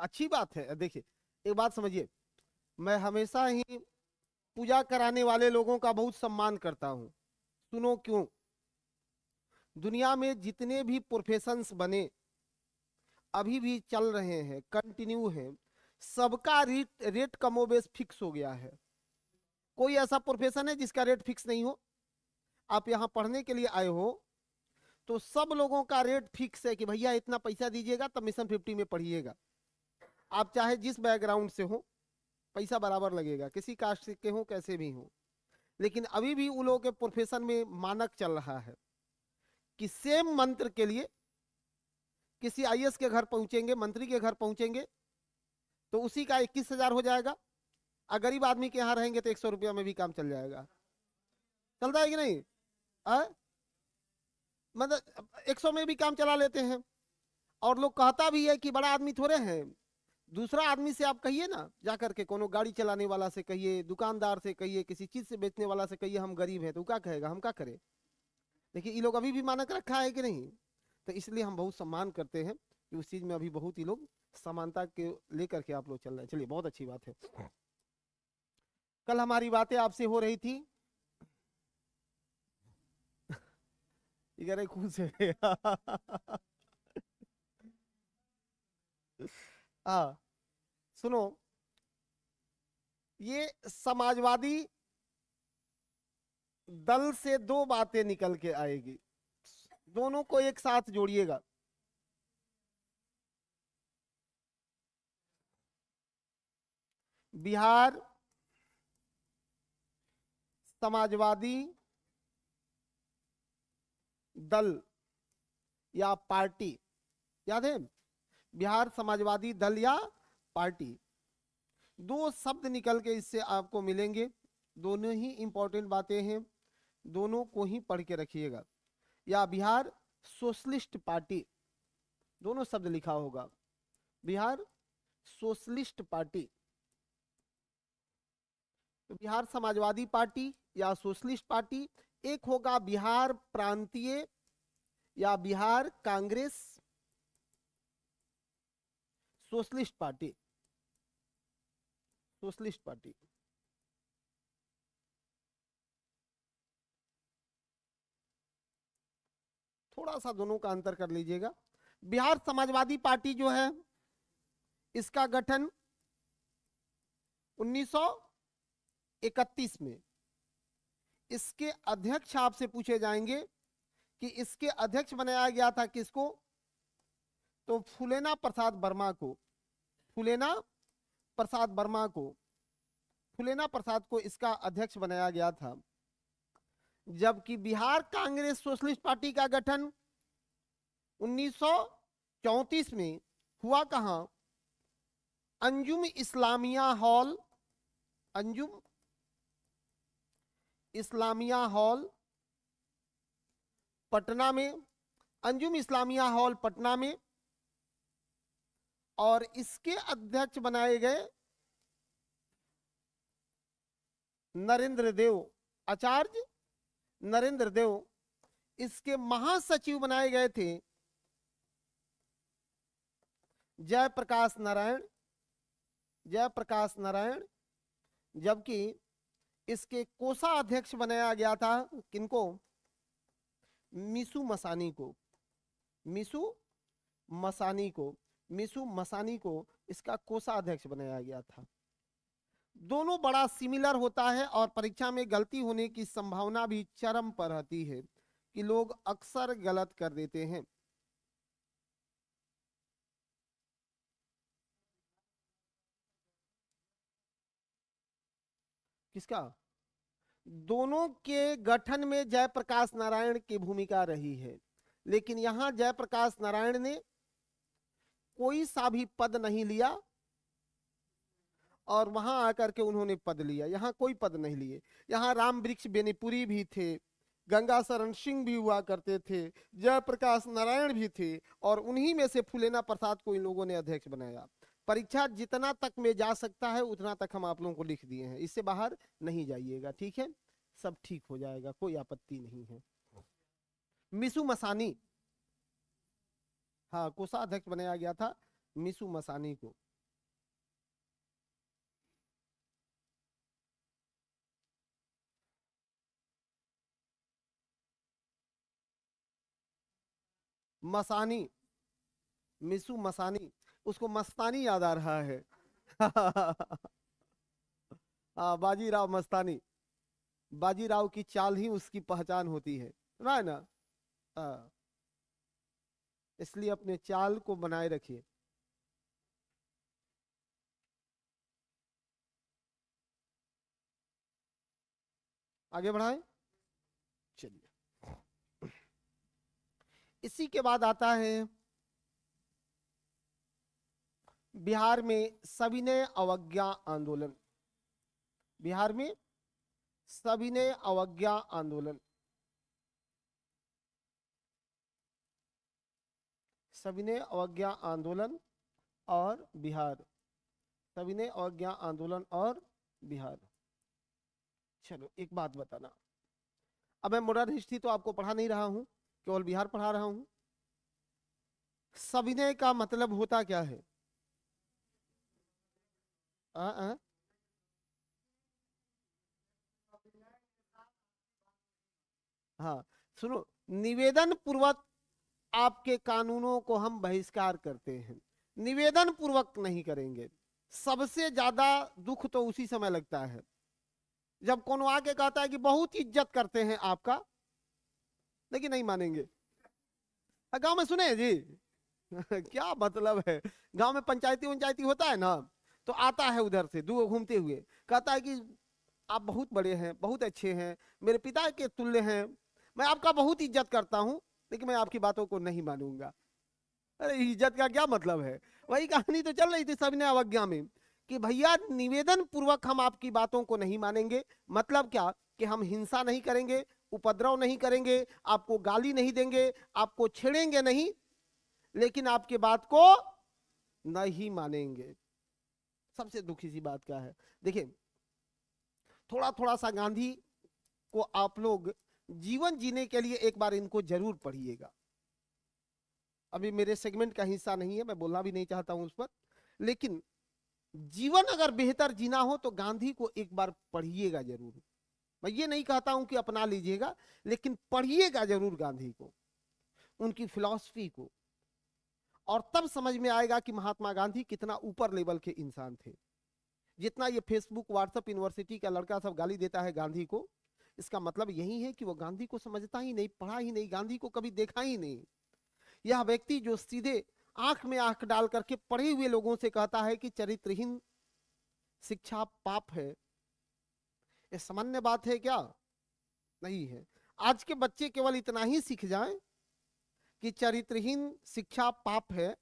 अच्छी बात है। देखिए एक बात समझिए, मैं हमेशा ही पूजा कराने वाले लोगों का बहुत सम्मान करता हूँ। सुनो क्यों? दुनिया में जितने भी प्रोफेशंस बने, अभी भी चल रहे हैं, कंटिन्यू है, सबका रेट रेट कमोबेश फिक्स हो गया है। कोई ऐसा प्रोफेशन है जिसका रेट फिक्स नहीं हो? आप यहाँ पढ़ने के लिए आए हो तो सब लोगों का रेट फिक्स है कि भैया इतना पैसा दीजिएगा तब मिशन 50 में पढ़िएगा। आप चाहे जिस बैकग्राउंड से हो, पैसा बराबर लगेगा, किसी कास्ट के हो कैसे भी हो। लेकिन अभी भी उन लोगों के प्रोफेशन में मानक चल रहा है कि सेम मंत्र के लिए किसी आईएएस के घर पहुंचेंगे, मंत्री के घर पहुंचेंगे तो उसी का 21,000 हो जाएगा, और गरीब आदमी के यहाँ रहेंगे तो 100 रुपया में भी काम चल जाएगा। चलता है कि नहीं? मतलब 100 में भी काम चला लेते हैं। और लोग कहता भी है कि बड़ा आदमी थोड़े हैं। दूसरा आदमी से आप कहिए ना, जाकर के कोनो गाड़ी चलाने वाला से कहिए, दुकानदार से कहिए, किसी चीज से बेचने वाला से कहिए हम गरीब हैं, तो क्या कहेगा, हम क्या करें? देखिए ये लोग अभी भी मानक रखा है कि नहीं? तो इसलिए हम बहुत सम्मान करते हैं कि उस चीज में अभी बहुत ही लोग समानता के लेकर के आप लोग चल रहे हैं। चलिए बहुत अच्छी बात है। कल हमारी बातें आपसे हो रही थी, खुश है। हाँ सुनो, ये समाजवादी दल से दो बातें निकल के आएगी, दोनों को एक साथ जोड़िएगा। बिहार समाजवादी दल या पार्टी, याद है? बिहार समाजवादी दल या पार्टी, दो शब्द निकल के इससे आपको मिलेंगे। दोनों ही इंपॉर्टेंट बातें हैं, दोनों को ही पढ़ के रखिएगा। या बिहार सोशलिस्ट पार्टी, दोनों शब्द लिखा होगा, बिहार सोशलिस्ट पार्टी। तो बिहार समाजवादी पार्टी या सोशलिस्ट पार्टी, एक होगा बिहार प्रांतीय या Bihar Congress socialist party, socialist party. थोड़ा सा दोनों का अंतर कर लीजिएगा। बिहार समाजवादी पार्टी जो है, इसका गठन 1931 में, इसके अध्यक्ष आपसे पूछे जाएंगे कि इसके अध्यक्ष बनाया गया था किसको? तो फूलेना प्रसाद वर्मा को, फूलेना प्रसाद वर्मा को, फूलेना प्रसाद को इसका अध्यक्ष बनाया गया था। जबकि बिहार कांग्रेस सोशलिस्ट पार्टी का गठन 1934 में हुआ कहां? अंजुम इस्लामिया हॉल, अंजुम इस्लामिया हॉल पटना में, अंजुम इस्लामिया हॉल पटना में। और इसके अध्यक्ष बनाए गए नरेंद्र देव, आचार्य नरेंद्र देव। इसके महासचिव बनाए गए थे जयप्रकाश नारायण, जयप्रकाश नारायण। जबकि इसके कोषाध्यक्ष बनाया गया था किनको? मिसू मसानी को, मिसू मसानी को, मिसू मसानी को इसका कोषाध्यक्ष बनाया गया था। दोनों बड़ा सिमिलर होता है और परीक्षा में गलती होने की संभावना भी चरम पर रहती है कि लोग अक्सर गलत कर देते हैं। किसका? दोनों के गठन में जयप्रकाश नारायण की भूमिका रही है, लेकिन यहां जयप्रकाश नारायण ने कोई सा भी पद नहीं लिया और वहां आकर के उन्होंने पद लिया। यहाँ कोई पद नहीं लिए। यहाँ राम वृक्ष बेनीपुरी भी थे, गंगा शरण सिंह भी हुआ करते थे, जयप्रकाश नारायण भी थे, और उन्हीं में से फूलेना प्रसाद को इन लोगों ने अध्यक्ष बनाया। परीक्षा जितना तक में जा सकता है उतना तक हम आप लोगों को लिख दिए हैं, इससे बाहर नहीं जाइएगा, ठीक है? सब ठीक हो जाएगा, कोई आपत्ति नहीं है। मिसू मसानी, हाँ, कोषाध्यक्ष बनाया गया था मिसू मसानी को। मसानी, मिसू मसानी, उसको मस्तानी याद आ रहा है। हाँ, बाजीराव मस्तानी। बाजीराव की चाल ही उसकी पहचान होती है ना। हाँ, इसलिए अपने चाल को बनाए रखिए। आगे बढ़ाएं। चलिए, इसी के बाद आता है बिहार में सविनय अवज्ञा आंदोलन। बिहार में सविनय अवज्ञा आंदोलन। सविनय अवज्ञा आंदोलन और बिहार। सविनय अवज्ञा आंदोलन और बिहार। चलो एक बात बताना, अब मैं मॉडर्न हिस्ट्री तो आपको पढ़ा नहीं रहा हूं, केवल बिहार पढ़ा रहा हूं। सविनय का मतलब होता क्या है? आ, आ? हाँ, सुनो, निवेदन पूर्वक आपके कानूनों को हम बहिष्कार करते हैं, निवेदन पूर्वक नहीं करेंगे। सबसे ज्यादा दुख तो उसी समय लगता है जब कोनो आके कहता है कि बहुत इज्जत करते हैं आपका, लेकिन नहीं मानेंगे। गांव में सुने हैं जी। क्या मतलब है, गांव में पंचायती पंचायती होता है ना, तो आता है उधर से दो घूमते हुए, कहता है कि आप बहुत बड़े हैं, बहुत अच्छे हैं, मेरे पिता के तुल्य हैं, मैं आपका बहुत इज्जत करता हूं, लेकिन मैं आपकी बातों को नहीं मानूंगा। अरे इज्जत का क्या मतलब है? वही कहानी तो चल रही थी सविनय अवज्ञा में, कि भैया निवेदन पूर्वक हम आपकी बातों को नहीं मानेंगे। मतलब क्या, कि हम हिंसा नहीं करेंगे, उपद्रव नहीं करेंगे, आपको गाली नहीं देंगे, आपको छेड़ेंगे नहीं, लेकिन आपके बात को नहीं मानेंगे। सबसे दुखी सी बात क्या है, देखिए, थोड़ा थोड़ा सा गांधी को आप लोग जीवन जीने के लिए एक बार इनको जरूर पढ़िएगा। अभी मेरे सेगमेंट का हिस्सा नहीं है, मैं बोलना भी नहीं चाहता हूं उस पर, लेकिन जीवन अगर बेहतर जीना हो तो गांधी को एक बार पढ़िएगा जरूर। मैं ये नहीं कहता हूं कि अपना लीजिएगा, लेकिन पढ़िएगा जरूर गांधी को, उनकी फिलॉसफी को, और तब समझ में आएगा कि महात्मा गांधी कितना ऊपर लेवल के इंसान थे। जितना ये फेसबुक व्हाट्सएप यूनिवर्सिटी का लड़का सब गाली देता है गांधी को, इसका मतलब यही है कि वो गांधी को समझता ही नहीं, पढ़ा ही नहीं, गांधी को कभी देखा ही नहीं। यह व्यक्ति जो सीधे आंख में आंख डाल करके पढ़े हुए लोगों से कहता है कि चरित्रहीन शिक्षा पाप है, ये सामान्य बात है क्या? नहीं है। आज के बच्चे केवल इतना ही सीख जाएं कि चरित्रहीन शिक्षा पाप है,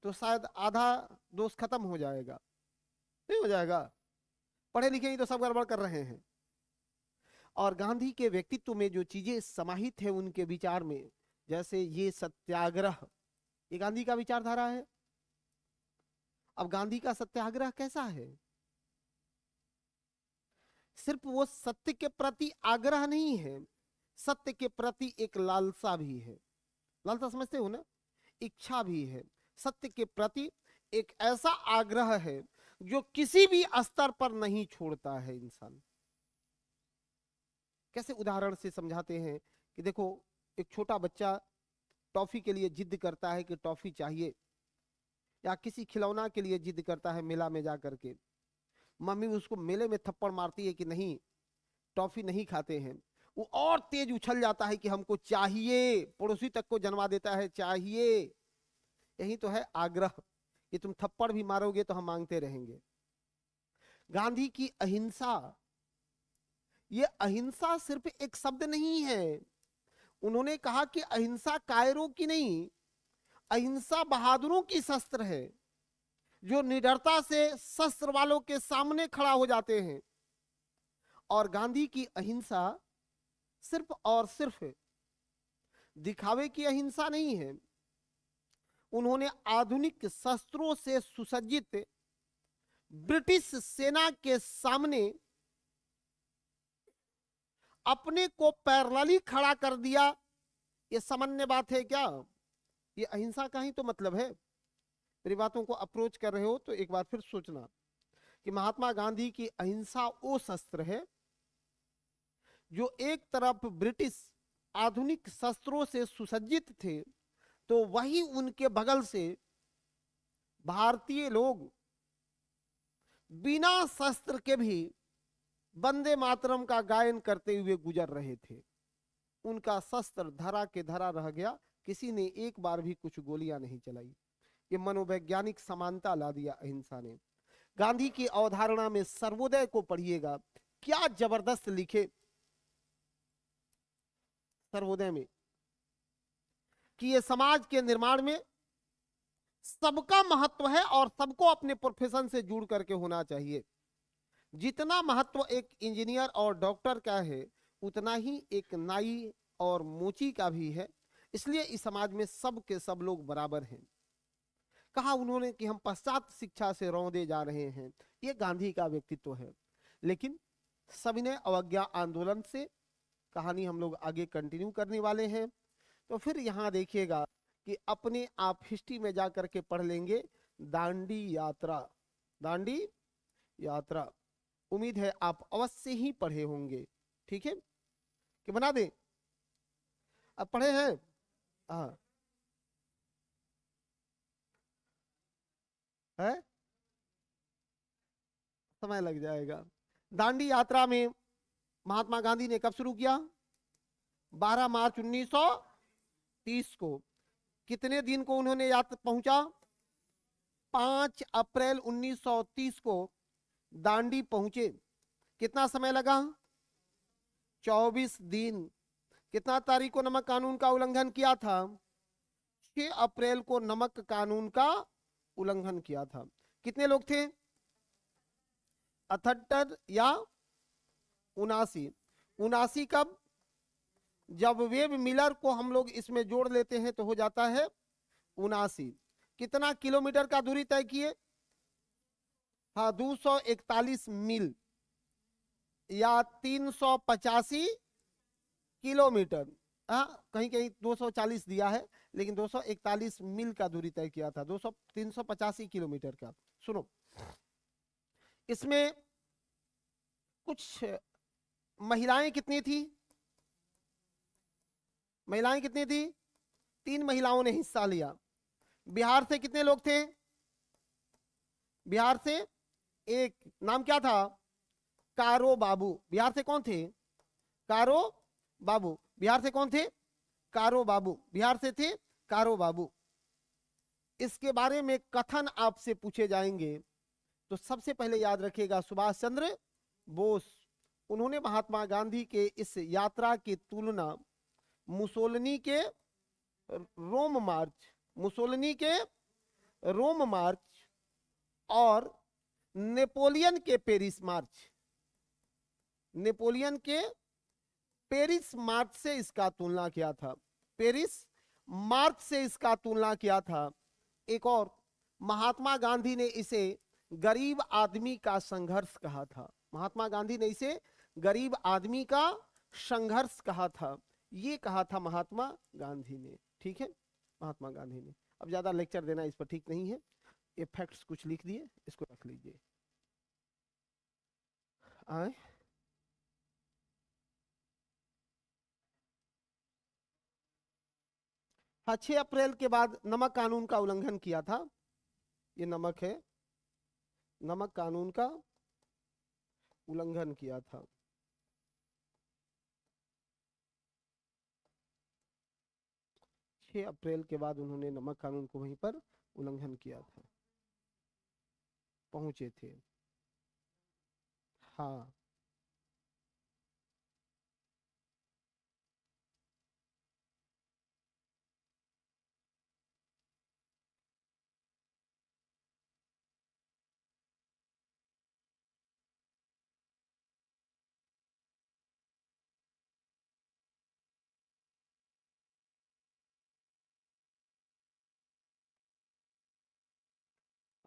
तो शायद आधा दोष खत्म हो जाएगा। नहीं हो जाएगा, पढ़े लिखे ही तो सब गड़बड़ कर रहे हैं। और गांधी के व्यक्तित्व में जो चीजें समाहित है उनके विचार में, जैसे ये सत्याग्रह, ये गांधी का विचारधारा है। अब गांधी का सत्याग्रह कैसा है? सिर्फ वो सत्य के प्रति आग्रह नहीं है, सत्य के प्रति एक लालसा भी है। लालसा समझते हो ना, इच्छा भी है। सत्य के प्रति एक ऐसा आग्रह है जो किसी भी स्तर पर नहीं छोड़ता है इंसान। कैसे उदाहरण से समझाते हैं कि देखो, एक छोटा बच्चा टॉफी के लिए जिद करता है कि टॉफी चाहिए, या किसी खिलौना के लिए जिद करता है मेला में जा करके, मम्मी उसको मेले में थप्पड़ मारती है कि नहीं, टॉफी नहीं खाते हैं, वो और तेज उछल जाता है कि हमको चाहिए, पड़ोसी तक को जन्मा देता है चाहिए। यही तो है आग्रह, कि तुम थप्पड़ भी मारोगे तो हम मांगते रहेंगे। गांधी की अहिंसा, ये अहिंसा सिर्फ एक शब्द नहीं है। उन्होंने कहा कि अहिंसा कायरों की नहीं, अहिंसा बहादुरों की शस्त्र है, जो निडरता से शस्त्र वालों के सामने खड़ा हो जाते हैं। और गांधी की अहिंसा सिर्फ और सिर्फ दिखावे की अहिंसा नहीं है। उन्होंने आधुनिक शस्त्रों से सुसज्जित ब्रिटिश सेना के सामने अपने को पैरेलली खड़ा कर दिया। ये सामान्य बात है क्या? ये अहिंसा का ही तो मतलब है। मेरी बातों को अप्रोच कर रहे हो तो एक बार फिर सोचना कि महात्मा गांधी की अहिंसा वो शस्त्र है जो एक तरफ ब्रिटिश आधुनिक शस्त्रों से सुसज्जित थे, तो वही उनके बगल से भारतीय लोग बिना शस्त्र के भी वंदे मातरम का गायन करते हुए गुजर रहे थे। उनका शस्त्र धरा के धरा रह गया, किसी ने एक बार भी कुछ गोलियां नहीं चलाई। ये मनोवैज्ञानिक समानता ला दिया अहिंसा ने। गांधी की अवधारणा में सर्वोदय को पढ़िएगा, क्या जबरदस्त लिखे सर्वोदय में कि ये समाज के निर्माण में सबका महत्व है और सबको अपने प्रोफेशन से जुड़ करके होना चाहिए। जितना महत्व एक इंजीनियर और डॉक्टर का है, उतना ही एक नाई और मोची का भी है। इसलिए इस समाज में सब के सब लोग बराबर हैं। कहा उन्होंने कि हम पश्चात शिक्षा से रौंदे जा रहे हैं, ये गांधी का व्यक्तित्व है। लेकिन सविनय अवज्ञा आंदोलन से कहानी हम लोग आगे कंटिन्यू करने वाले हैं। तो फिर यहाँ देखिएगा कि अपने आप हिस्ट्री में जाकर के पढ़ लेंगे दांडी यात्रा। दांडी यात्रा उम्मीद है आप अवश्य ही पढ़े होंगे। ठीक है कि बना दें? अब पढ़े हैं? हाँ है, समय लग जाएगा। दांडी यात्रा में महात्मा गांधी ने कब शुरू किया? 12 मार्च 1930 को। कितने दिन को उन्होंने यात्रा पहुंचा? 5 अप्रैल 1930 को दांडी पहुंचे। कितना समय लगा? 24 दिन। कितना तारीख को नमक कानून का उल्लंघन किया था? 6 अप्रैल को नमक कानून का उल्लंघन किया था। कितने लोग थे? 78 या 79? 79 कब? जब वेब मिलर को हम लोग इसमें जोड़ लेते हैं तो हो जाता है 79। कितना किलोमीटर का दूरी तय किए? हाँ 241 मील या 385 किलोमीटर। हाँ कहीं कहीं 240 दिया है, लेकिन 241 मील का दूरी तय किया था, 385 किलोमीटर का। सुनो, इसमें कुछ महिलाएं कितनी थी? महिलाएं कितनी थी? 3 महिलाओं ने हिस्सा लिया। बिहार से कितने लोग थे? बिहार से एक, नाम क्या था? कारो बाबू। बिहार से कौन थे? कारो बाबू। बिहार से कौन थे? कारो बाबू। बिहार से थे कारो बाबू। इसके बारे में कथन आपसे पूछे जाएंगे तो सबसे पहले याद रखिएगा सुभाष चंद्र बोस। उन्होंने महात्मा गांधी के इस यात्रा की तुलना मुसोलिनी के रोम मार्च, मुसोलिनी के रोम मार्च और नेपोलियन के पेरिस मार्च, नेपोलियन के पेरिस मार्च से इसका तुलना किया था। पेरिस मार्च से इसका तुलना किया था। एक और, महात्मा गांधी ने इसे गरीब आदमी का संघर्ष कहा था। महात्मा गांधी ने इसे गरीब आदमी का संघर्ष कहा था। ये कहा था महात्मा गांधी ने। ठीक है, महात्मा गांधी ने। अब ज्यादा लेक्चर देना इस पर ठीक नहीं है। ये फैक्ट्स कुछ लिख दिए, इसको रख लीजिए। आए हाँ, 6 अप्रैल के बाद नमक कानून का उल्लंघन किया था। ये नमक है, नमक कानून का उल्लंघन किया था। अप्रैल के बाद उन्होंने नमक कानून को वहीं पर उल्लंघन किया था। पहुंचे थे। हाँ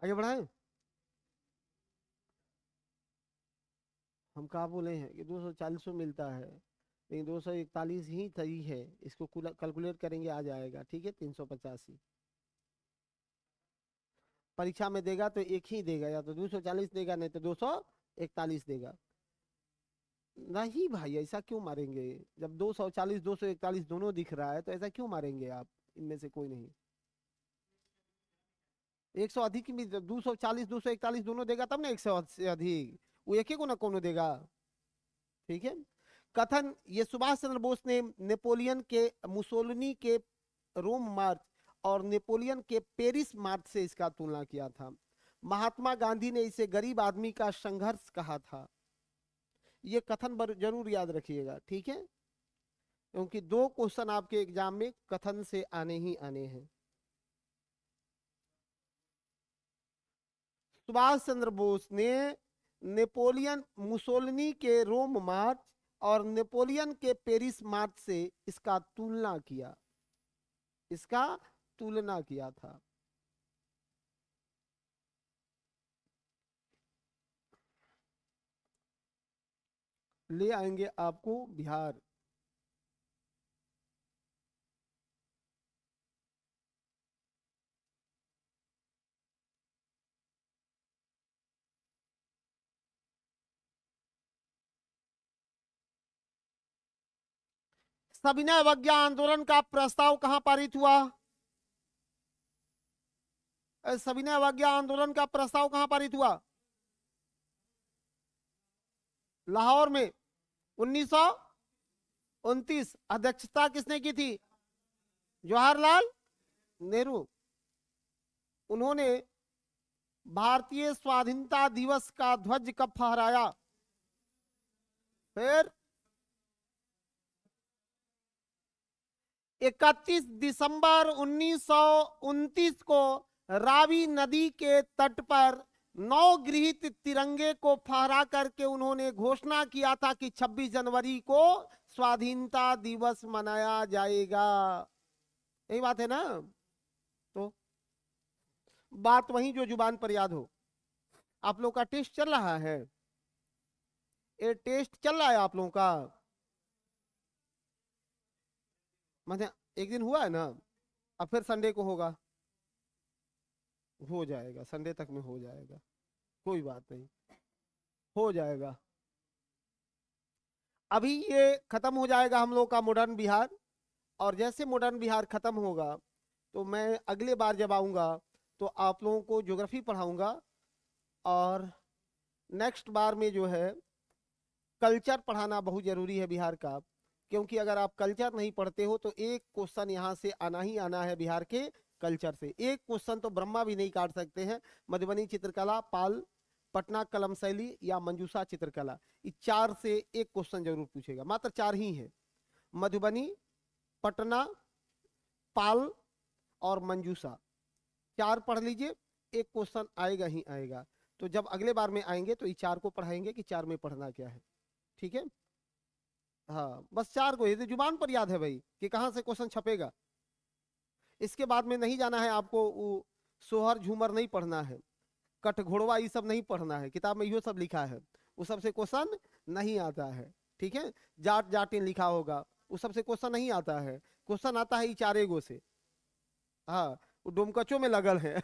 आगे बढ़ाएं। हम कहा बोले हैं कि 240 मिलता है, लेकिन 241 ही सही है। इसको कैलकुलेट करेंगे आ जाएगा। ठीक है, 385 परीक्षा में देगा तो एक ही देगा, या तो 240 देगा नहीं तो 241 देगा। नहीं भाई, ऐसा क्यों मारेंगे? जब 240 241 दोनों दिख रहा है तो ऐसा क्यों मारेंगे आप? इनमें से कोई नहीं। 100 अधिक भी 240 241 दोनों देगा तब ना 100 से अधिक, वो एक ही को ना कोनो देगा। ठीक है। कथन, ये सुभाष चंद्र बोस ने नेपोलियन के मुसोलिनी के रोम मार्च और नेपोलियन के पेरिस मार्च से इसका तुलना किया था। महात्मा गांधी ने इसे गरीब आदमी का संघर्ष कहा था। ये कथन जरूर याद रखिएगा, ठीक है, क्योंकि 2 क्वेश्चन आपके एग्जाम में कथन से आने ही आने हैं। सुभाष चंद्र बोस ने नेपोलियन मुसोलिनी के रोम मार्च और नेपोलियन के पेरिस मार्च से इसका तुलना किया, इसका तुलना किया था। ले आएंगे आपको बिहार। सविनय अवज्ञा आंदोलन का प्रस्ताव कहां पारित हुआ? सविनय अवज्ञा आंदोलन का प्रस्ताव कहां पारित हुआ? लाहौर में 1929। अध्यक्षता किसने की थी? जवाहरलाल नेहरू। उन्होंने भारतीय स्वाधीनता दिवस का ध्वज कब फहराया? फिर 31 दिसंबर 1929 को रावी नदी के तट पर नवगृहित तिरंगे को फहरा करके उन्होंने घोषणा किया था कि 26 जनवरी को स्वाधीनता दिवस मनाया जाएगा। यही बात है ना? तो बात वही जो जुबान पर याद हो। आप लोग का टेस्ट चल रहा है, ये टेस्ट चल रहा है आप लोगों का, मतलब एक दिन हुआ है ना, अब फिर संडे को होगा, हो जाएगा, संडे तक में हो जाएगा, कोई बात नहीं, हो जाएगा। अभी ये खत्म हो जाएगा हम लोग का मॉडर्न बिहार, और जैसे मॉडर्न बिहार खत्म होगा तो मैं अगले बार जब आऊंगा तो आप लोगों को ज्योग्राफी पढ़ाऊंगा, और नेक्स्ट बार में जो है कल्चर पढ़ाना बहुत जरूरी है बिहार का, क्योंकि अगर आप कल्चर नहीं पढ़ते हो तो एक क्वेश्चन यहाँ से आना ही आना है बिहार के कल्चर से। एक क्वेश्चन तो ब्रह्मा भी नहीं काट सकते हैं। मधुबनी चित्रकला, पाल, पटना कलम शैली या मंजूषा चित्रकला, इस 4 से एक क्वेश्चन जरूर पूछेगा, मात्र 4 ही है, मधुबनी, पटना, पाल और मंजूषा, 4 पढ़ लीजिए, एक क्वेश्चन आएगा ही आएगा। तो जब अगले बार में आएंगे तो इस 4 को पढ़ाएंगे कि 4 में पढ़ना क्या है, ठीक है। हाँ, बस 4 को, ये तो जुबान पर याद है भाई कि कहाँ से क्वेश्चन छपेगा। इसके बाद में नहीं जाना है आपको, वो सोहर झूमर नहीं पढ़ना है, कट घोड़वा ये सब नहीं पढ़ना है, किताब में यो सब लिखा है, वो सबसे क्वेश्चन नहीं आता है, ठीक है। जाट जाटिन लिखा होगा, वो सबसे क्वेश्चन नहीं आता है, क्वेश्चन आता है 4 गो से। हाँ, वो डोमकचों में लगल है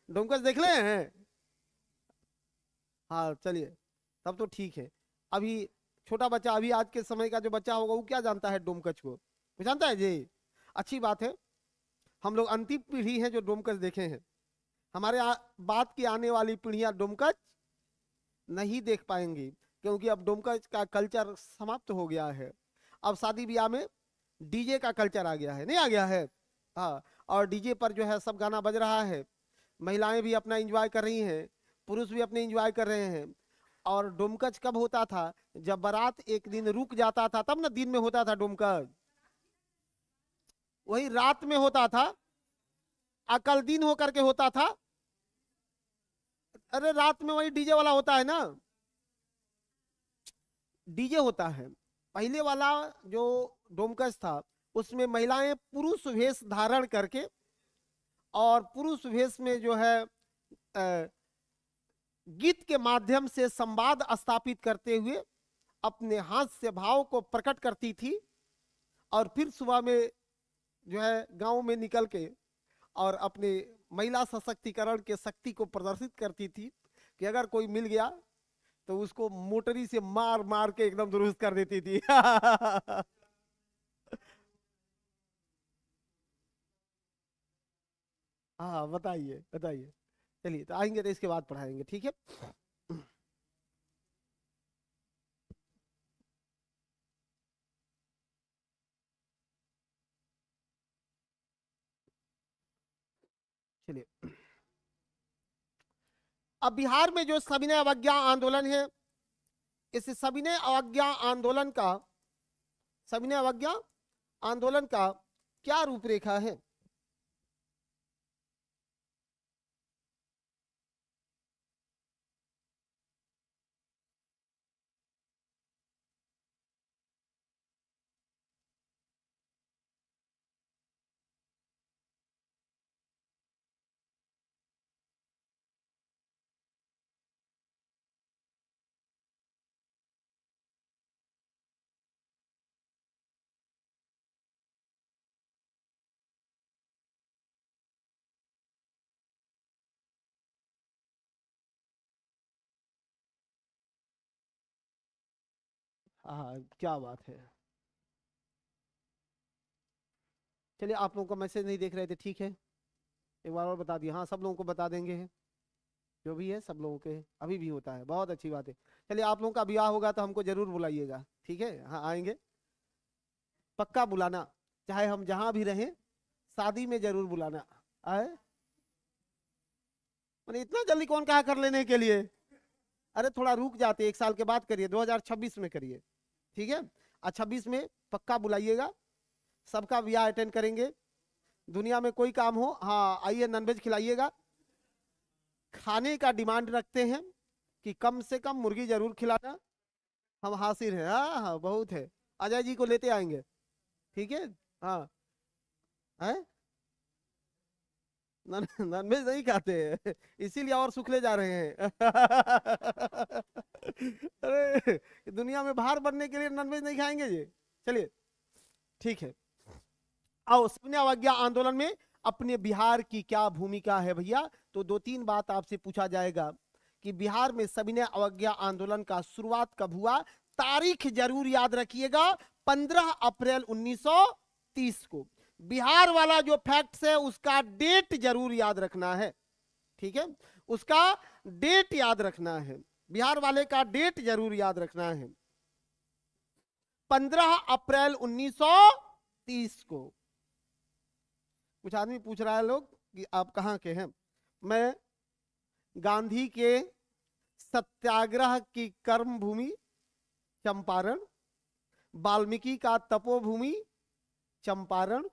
डोमकच देख ले हैं? हाँ चलिए, तब तो ठीक है। अभी छोटा बच्चा, अभी आज के समय का जो बच्चा होगा वो क्या जानता है डोमकच को? वो जानता है जी? अच्छी बात है, हम लोग अंतिम पीढ़ी है जो डोमकच देखे हैं। हमारे बाद की आने वाली पीढ़ियां डोमकच नहीं देख पाएंगी, क्योंकि अब डोमकच का कल्चर समाप्त हो गया है। अब शादी ब्याह में डीजे का कल्चर आ गया है, नहीं आ गया है? हाँ, और डीजे पर जो है सब गाना बज रहा है, महिलाएं भी अपना एंजॉय कर रही हैं, पुरुष भी अपने एंजॉय कर रहे हैं। और डोमकच कब होता था? जब बारात एक दिन रुक जाता था तब ना दिन में होता था डोमकच, वही रात में होता था, अकल दिन होकर के होता था। अरे रात में वही डीजे वाला होता है ना, डीजे होता है। पहले वाला जो डोमकच था उसमें महिलाएं पुरुष वेश धारण करके और पुरुष वेश में जो है गीत के माध्यम से संवाद स्थापित करते हुए अपने हाथ से भाव को प्रकट करती थी, और फिर सुबह में जो है गांव में निकल के और अपने महिला सशक्तिकरण के शक्ति को प्रदर्शित करती थी कि अगर कोई मिल गया तो उसको मोटरी से मार मार के एकदम दुरुस्त कर देती थी हाँ बताइए बताइए। चलिए तो आएंगे तो इसके बाद पढ़ाएंगे, ठीक है। चलिए, अब बिहार में जो सविनय अवज्ञा आंदोलन है, इस सविनय अवज्ञा आंदोलन का, सविनय अवज्ञा आंदोलन का क्या रूपरेखा है? हाँ क्या बात है। चलिए, आप लोगों का मैसेज नहीं देख रहे थे, ठीक है, एक बार और बता दिया। हाँ सब लोगों को बता देंगे, जो भी है सब लोगों के अभी भी होता है, बहुत अच्छी बात है। चलिए, आप लोगों का ब्याह होगा तो हमको जरूर बुलाइएगा, ठीक है, हाँ आएंगे, पक्का बुलाना, चाहे हम जहां भी रहें, शादी में जरूर बुलाना। आए, मैंने इतना जल्दी कौन कहा कर लेने के लिए? अरे थोड़ा रुक जाते, 1 साल के बाद करिए, 2026 में करिए, ठीक है। 26 में पक्का बुलाइएगा, सबका ब्याह अटेंड करेंगे। दुनिया में कोई काम हो, हाँ आइए, नॉनवेज खिलाइएगा। खाने का डिमांड रखते हैं कि कम से कम मुर्गी जरूर खिलाना, हम हासिल हैं, हाँ हाँ बहुत है। अजय जी को लेते आएंगे, ठीक है। हाँ है, नॉनवेज नहीं खाते हैं इसीलिए और सुखले जा रहे हैं अरे दुनिया में बाहर बनने के लिए नॉनवेज नहीं खाएंगे जी। चलिए ठीक है। आओ, सविनय अवज्ञा आंदोलन में अपने बिहार की क्या भूमिका है भैया? तो 2-3 बात आपसे पूछा जाएगा कि बिहार में सविनय अवज्ञा आंदोलन का शुरुआत कब हुआ। तारीख जरूर याद रखिएगा, 15 अप्रैल 1930 को। बिहार वाला जो फैक्ट्स है उसका डेट जरूर याद रखना है, ठीक है, उसका डेट याद रखना है, बिहार वाले का डेट जरूर याद रखना है। 15 अप्रैल 1930 को। कुछ आदमी पूछ रहा है लोग कि आप कहाँ के हैं। मैं गांधी के सत्याग्रह की कर्म भूमि चंपारण, वाल्मीकि का तपोभूमि चंपारण,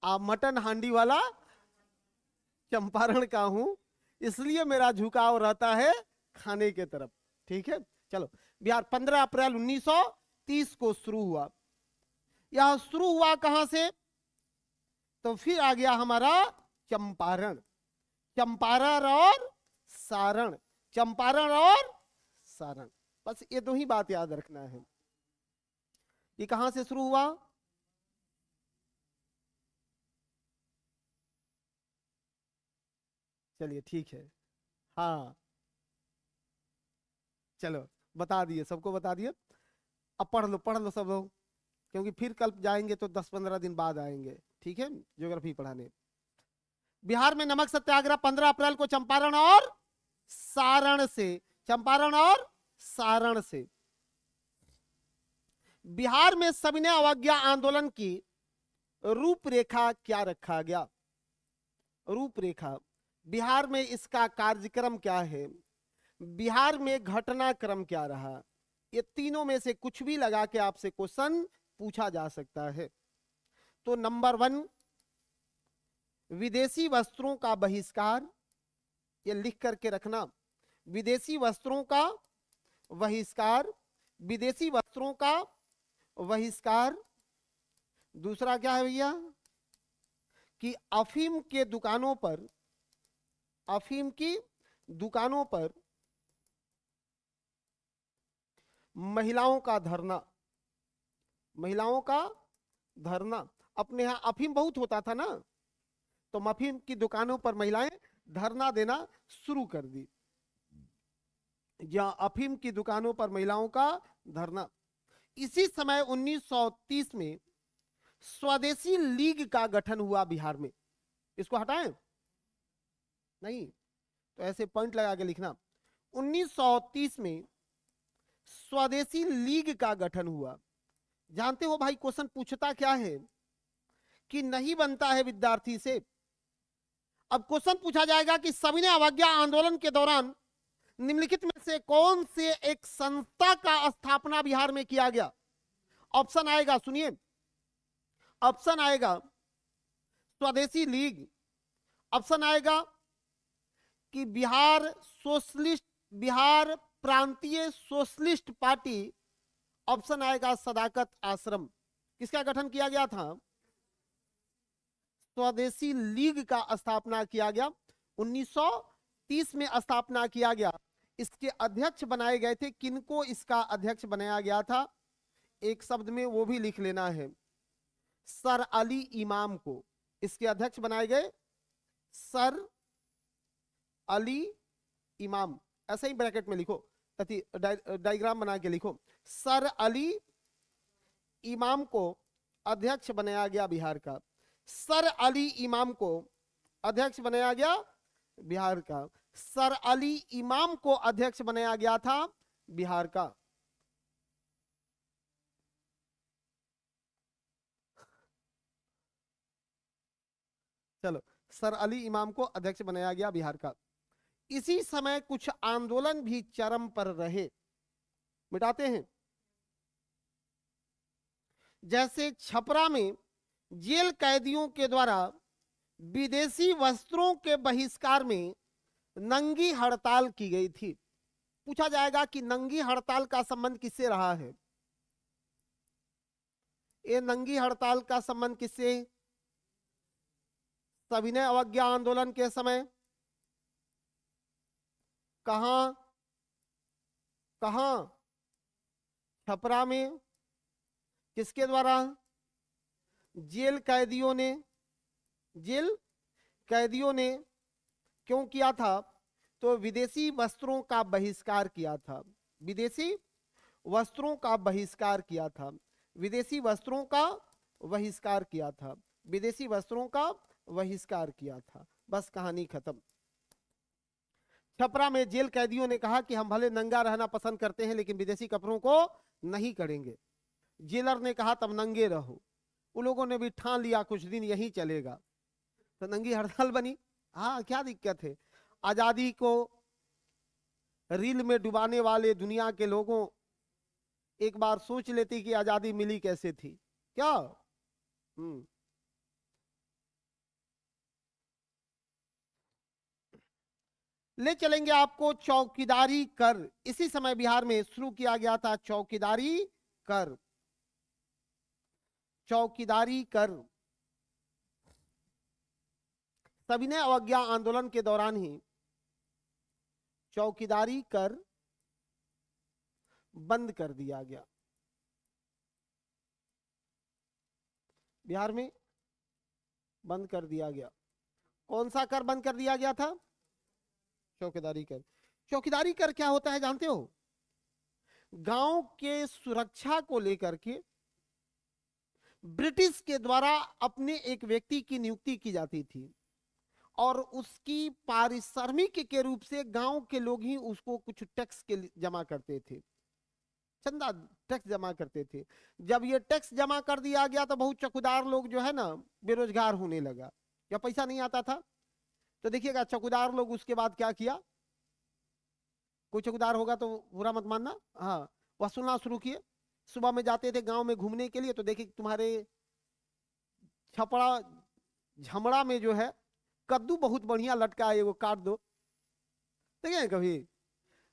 मटन हांडी वाला चंपारण का हूं, इसलिए मेरा झुकाव रहता है खाने के तरफ, ठीक है। चलो, बिहार 15 अप्रैल 1930 को शुरू हुआ। यह शुरू हुआ कहां से? तो फिर आ गया हमारा चंपारण, चंपारण और सारण, चंपारण और सारण, बस ये 2 ही बात याद रखना है। ये कहां से शुरू हुआ? चलिए ठीक है, हाँ चलो बता दिए, सबको बता दिए। अब पढ़ लो सब लोग, क्योंकि फिर कल जाएंगे तो 10-15 दिन बाद आएंगे, ठीक है, ज्योग्राफी पढ़ाने। बिहार में नमक सत्याग्रह 15 अप्रैल को चंपारण और सारण से, चंपारण और सारण से। बिहार में सविनय अवज्ञा आंदोलन की रूपरेखा क्या रखा गया? रूपरेखा, बिहार में इसका कार्यक्रम क्या है, बिहार में घटनाक्रम क्या रहा, ये तीनों में से कुछ भी लगा के आपसे क्वेश्चन पूछा जा सकता है। तो नंबर 1, विदेशी वस्त्रों का बहिष्कार, ये लिख करके रखना, विदेशी वस्त्रों का बहिष्कार, विदेशी वस्त्रों का बहिष्कार। दूसरा क्या है भैया? कि अफीम के दुकानों पर, अफीम की दुकानों पर महिलाओं का धरना, महिलाओं का धरना। अपने यहां अफीम बहुत होता था ना, तो अफीम की दुकानों पर महिलाएं धरना देना शुरू कर दी, या अफीम की दुकानों पर महिलाओं का धरना। इसी समय 1930 में स्वदेशी लीग का गठन हुआ बिहार में, इसको हटाएं? नहीं, तो ऐसे पॉइंट लगा के लिखना। 1930 में स्वदेशी लीग का गठन हुआ। जानते हो भाई क्वेश्चन पूछता क्या है कि नहीं बनता है विद्यार्थी से। अब क्वेश्चन पूछा जाएगा कि सविनय अवज्ञा आंदोलन के दौरान निम्नलिखित में से कौन से एक संस्था का स्थापना बिहार में किया गया। ऑप्शन आएगा, सुनिए, ऑप्शन आएगा स्वदेशी लीग, ऑप्शन आएगा कि बिहार प्रांतीय सोशलिस्ट पार्टी, ऑप्शन आएगा सदाकत आश्रम। किसका गठन किया गया था? स्वदेशी लीग का स्थापना किया गया, 1930 में स्थापना किया गया। इसके अध्यक्ष बनाए गए थे, किनको इसका अध्यक्ष बनाया गया था? एक शब्द में वो भी लिख लेना है, सर अली इमाम को इसके अध्यक्ष बनाए गए, सर अली इमाम। ऐसे ही ब्रैकेट में लिखो, डायग्राम बना के लिखो, सर अली इमाम को अध्यक्ष बनाया गया बिहार का। सर अली इमाम को अध्यक्ष बनाया गया बिहार का। सर अली इमाम को अध्यक्ष बनाया गया था बिहार का। चलो, सर अली इमाम को अध्यक्ष बनाया गया बिहार का। इसी समय कुछ आंदोलन भी चरम पर रहे। मिटाते हैं। जैसे छपरा में जेल कैदियों के द्वारा विदेशी वस्त्रों के बहिष्कार में नंगी हड़ताल की गई थी। पूछा जाएगा कि नंगी हड़ताल का संबंध किससे रहा है? ये नंगी हड़ताल का संबंध किससे? सविनय अवज्ञा आंदोलन के समय कहां कहां? छपरा में। किसके द्वारा? जेल कैदियों ने क्यों किया था? तो विदेशी वस्त्रों का बहिष्कार किया था। विदेशी वस्त्रों का बहिष्कार किया था। विदेशी वस्त्रों का बहिष्कार किया था। विदेशी वस्त्रों का बहिष्कार किया था। बस कहानी खत्म। छपरा में जेल कैदियों ने कहा कि हम भले नंगा रहना पसंद करते हैं लेकिन विदेशी कपड़ों को नहीं करेंगे। जेलर ने कहा तब नंगे रहो। उन लोगों ने भी ठान लिया कुछ दिन यही चलेगा, तो नंगी हड़ताल बनी। हाँ, क्या दिक्कत है? आजादी को रील में डुबाने वाले दुनिया के लोगों एक बार सोच लेते कि आजादी मिली कैसे थी। क्या ले चलेंगे आपको चौकीदारी कर। इसी समय बिहार में शुरू किया गया था चौकीदारी कर। चौकीदारी कर सविनय अवज्ञा आंदोलन के दौरान ही चौकीदारी कर बंद कर दिया गया। बिहार में बंद कर दिया गया। कौन सा कर बंद कर दिया गया था? चौकीदारी कर। चौकीदारी कर क्या होता है जानते हो? गांव के सुरक्षा को लेकर के ब्रिटिश के द्वारा अपने एक व्यक्ति की नियुक्ति की जाती थी और उसकी पारिश्रमिक के रूप से गांव के लोग ही उसको कुछ टैक्स के जमा करते थे, चंदा टैक्स जमा करते थे। जब ये टैक्स जमा कर दिया गया तो बहुत चौकीदार लोग जो है ना बेरोजगार होने लगा, या पैसा नहीं आता था। तो देखिएगा चौकीदार लोग उसके बाद क्या किया, कोई चौकीदार होगा तो बुरा मत मानना, हाँ, वसूलना शुरू किए। सुबह में जाते थे गांव में घूमने के लिए तो देखिए तुम्हारे छपड़ा झमड़ा में जो है कद्दू बहुत बढ़िया लटका है, वो काट दो। देखे कभी